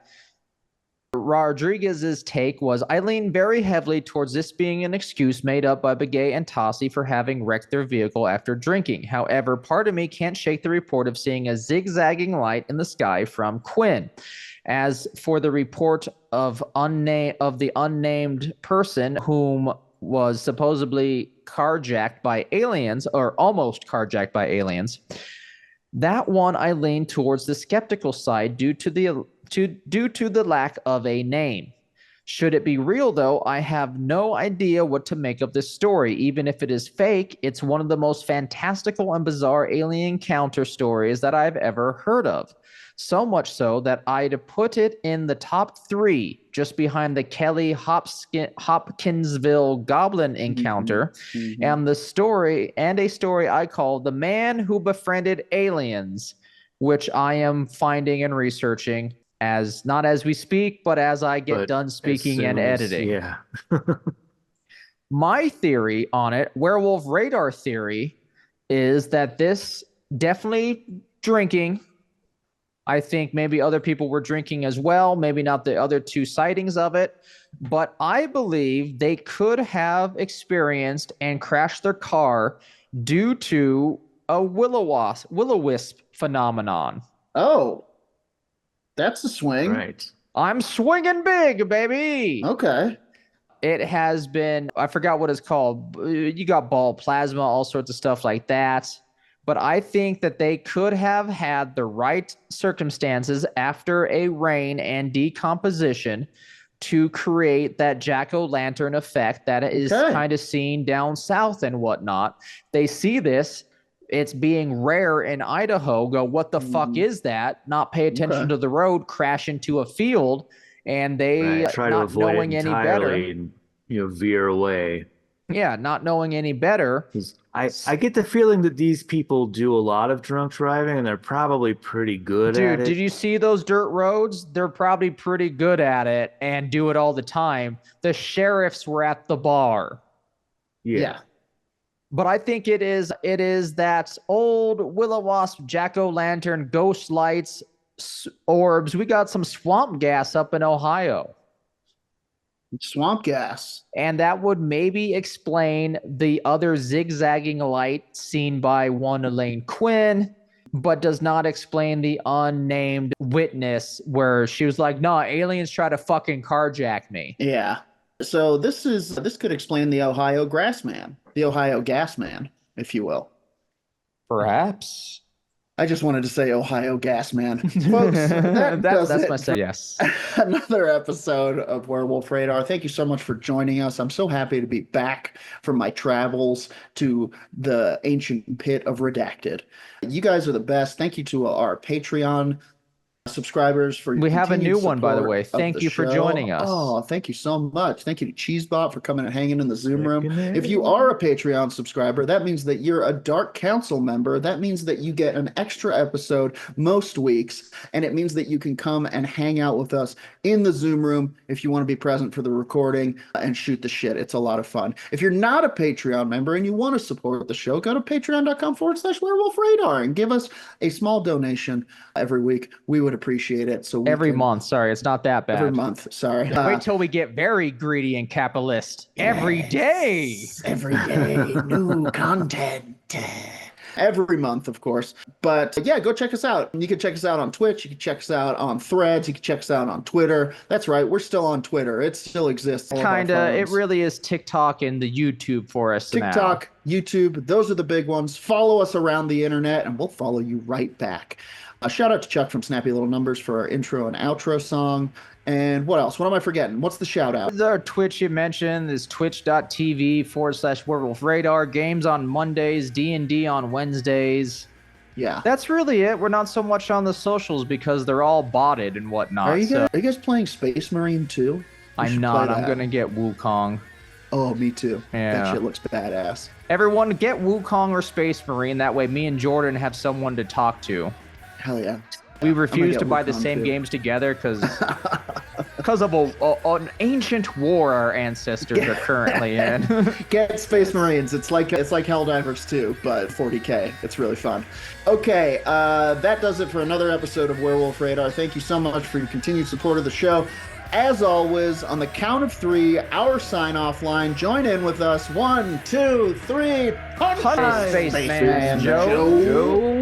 [SPEAKER 3] Rodriguez's take was, I lean very heavily towards this being an excuse made up by Begay and Tossie for having wrecked their vehicle after drinking. However, part of me can't shake the report of seeing a zigzagging light in the sky from Quinn. As for the report of the unnamed person whom was supposedly carjacked by aliens, or almost carjacked by aliens, that one I lean towards the skeptical side due to the lack of a name. Should it be real, though, I have no idea what to make of this story. Even if it is fake, it's one of the most fantastical and bizarre alien encounter stories that I've ever heard of. So much so that I'd put it in the top 3, just behind the Kelly Hopkinsville Goblin encounter, and a story I call The Man Who Befriended Aliens, which I am finding and researching not as we speak, but as I get done speaking and editing.
[SPEAKER 2] Yeah.
[SPEAKER 3] My theory on it, Werewolf Radar theory, is that this definitely drinking. I think maybe other people were drinking as well, maybe not the other 2 sightings of it, but I believe they could have experienced and crashed their car due to a will-o-wisp phenomenon.
[SPEAKER 1] Oh, that's a swing.
[SPEAKER 2] Right.
[SPEAKER 3] I'm swinging big, baby.
[SPEAKER 1] Okay.
[SPEAKER 3] It has been, I forgot what it's called. You got ball plasma, all sorts of stuff like that. But I think that they could have had the right circumstances after a rain and decomposition to create that jack-o'-lantern effect that is kind of seen down south and whatnot. They see this, it's being rare in Idaho, go, what the fuck is that? Not pay attention to the road, crash into a field, and they
[SPEAKER 2] try
[SPEAKER 3] not
[SPEAKER 2] to avoid
[SPEAKER 3] knowing
[SPEAKER 2] it
[SPEAKER 3] any better.
[SPEAKER 2] and veer away.
[SPEAKER 3] Yeah, not knowing any better.
[SPEAKER 2] I get the feeling that these people do a lot of drunk driving, and they're probably pretty good at it.
[SPEAKER 3] Dude, did you see those dirt roads? They're probably pretty good at it and do it all the time. The sheriffs were at the bar.
[SPEAKER 1] Yeah.
[SPEAKER 3] But I think it is that old will-o-wisp, jack-o'-lantern, ghost lights, orbs. We got some swamp gas up in Ohio.
[SPEAKER 1] Swamp gas.
[SPEAKER 3] And that would maybe explain the other zigzagging light seen by one Elaine Quinn, but does not explain the unnamed witness where she was like, no, aliens try to fucking carjack me.
[SPEAKER 1] Yeah. So this could explain the Ohio gas man, if you will.
[SPEAKER 3] Perhaps.
[SPEAKER 1] I just wanted to say Ohio gas man. Folks,
[SPEAKER 3] that's my say. Yes.
[SPEAKER 1] Another episode of Werewolf Radar. Thank you so much for joining us. I'm so happy to be back from my travels to the ancient pit of Redacted. You guys are the best. Thank you to our Patreon subscribers for your
[SPEAKER 3] We have a new
[SPEAKER 1] continued
[SPEAKER 3] one, by the
[SPEAKER 1] support
[SPEAKER 3] way.
[SPEAKER 1] of
[SPEAKER 3] Thank
[SPEAKER 1] the
[SPEAKER 3] you for
[SPEAKER 1] show.
[SPEAKER 3] joining us.
[SPEAKER 1] Oh, thank you so much. Thank you to Cheesebot for coming and hanging in the Zoom room. If you are a Patreon subscriber, that means that you're a Dark Council member. That means that you get an extra episode most weeks, and it means that you can come and hang out with us in the Zoom room if you want to be present for the recording and shoot the shit. It's a lot of fun. If you're not a Patreon member and you want to support the show, go to patreon.com/Werewolf Radar and give us a small donation every week. We would appreciate it. So
[SPEAKER 3] every month. Sorry, it's not that bad.
[SPEAKER 1] Every month. Sorry.
[SPEAKER 3] Wait till we get very greedy and capitalist.
[SPEAKER 1] Yes.
[SPEAKER 3] Every day.
[SPEAKER 1] Every day. New content. Every month, of course. But yeah, go check us out. You can check us out on Twitch. You can check us out on Threads. You can check us out on Twitter. That's right. We're still on Twitter. It still exists.
[SPEAKER 3] Kinda. It really is TikTok and the YouTube for us now.
[SPEAKER 1] TikTok, YouTube, those are the big ones. Follow us around the internet, and we'll follow you right back. Shout out to Chuck from Snappy Little Numbers for our intro and outro song. And what else? What am I forgetting? What's the shout out?
[SPEAKER 3] Our Twitch you mentioned is twitch.tv/Werewolf Radar. Games on Mondays, D&D on Wednesdays.
[SPEAKER 1] Yeah.
[SPEAKER 3] That's really it. We're not so much on the socials because they're all botted and whatnot.
[SPEAKER 1] Are you guys playing Space Marine 2?
[SPEAKER 3] I'm not. I'm going to get Wukong.
[SPEAKER 1] Oh, me too.
[SPEAKER 3] Yeah.
[SPEAKER 1] That shit looks badass.
[SPEAKER 3] Everyone get Wukong or Space Marine. That way me and Jourdain have someone to talk to.
[SPEAKER 1] Hell yeah.
[SPEAKER 3] We refuse to buy the same games together because of an ancient war our ancestors are currently in.
[SPEAKER 1] Get Space Marines. It's like Helldivers 2, but 40K. It's really fun. Okay, that does it for another episode of Werewolf Radar. Thank you so much for your continued support of the show. As always, on the count of 3, our sign-off line. Join in with us. 1, 2, 3.
[SPEAKER 3] Spaceman Joe.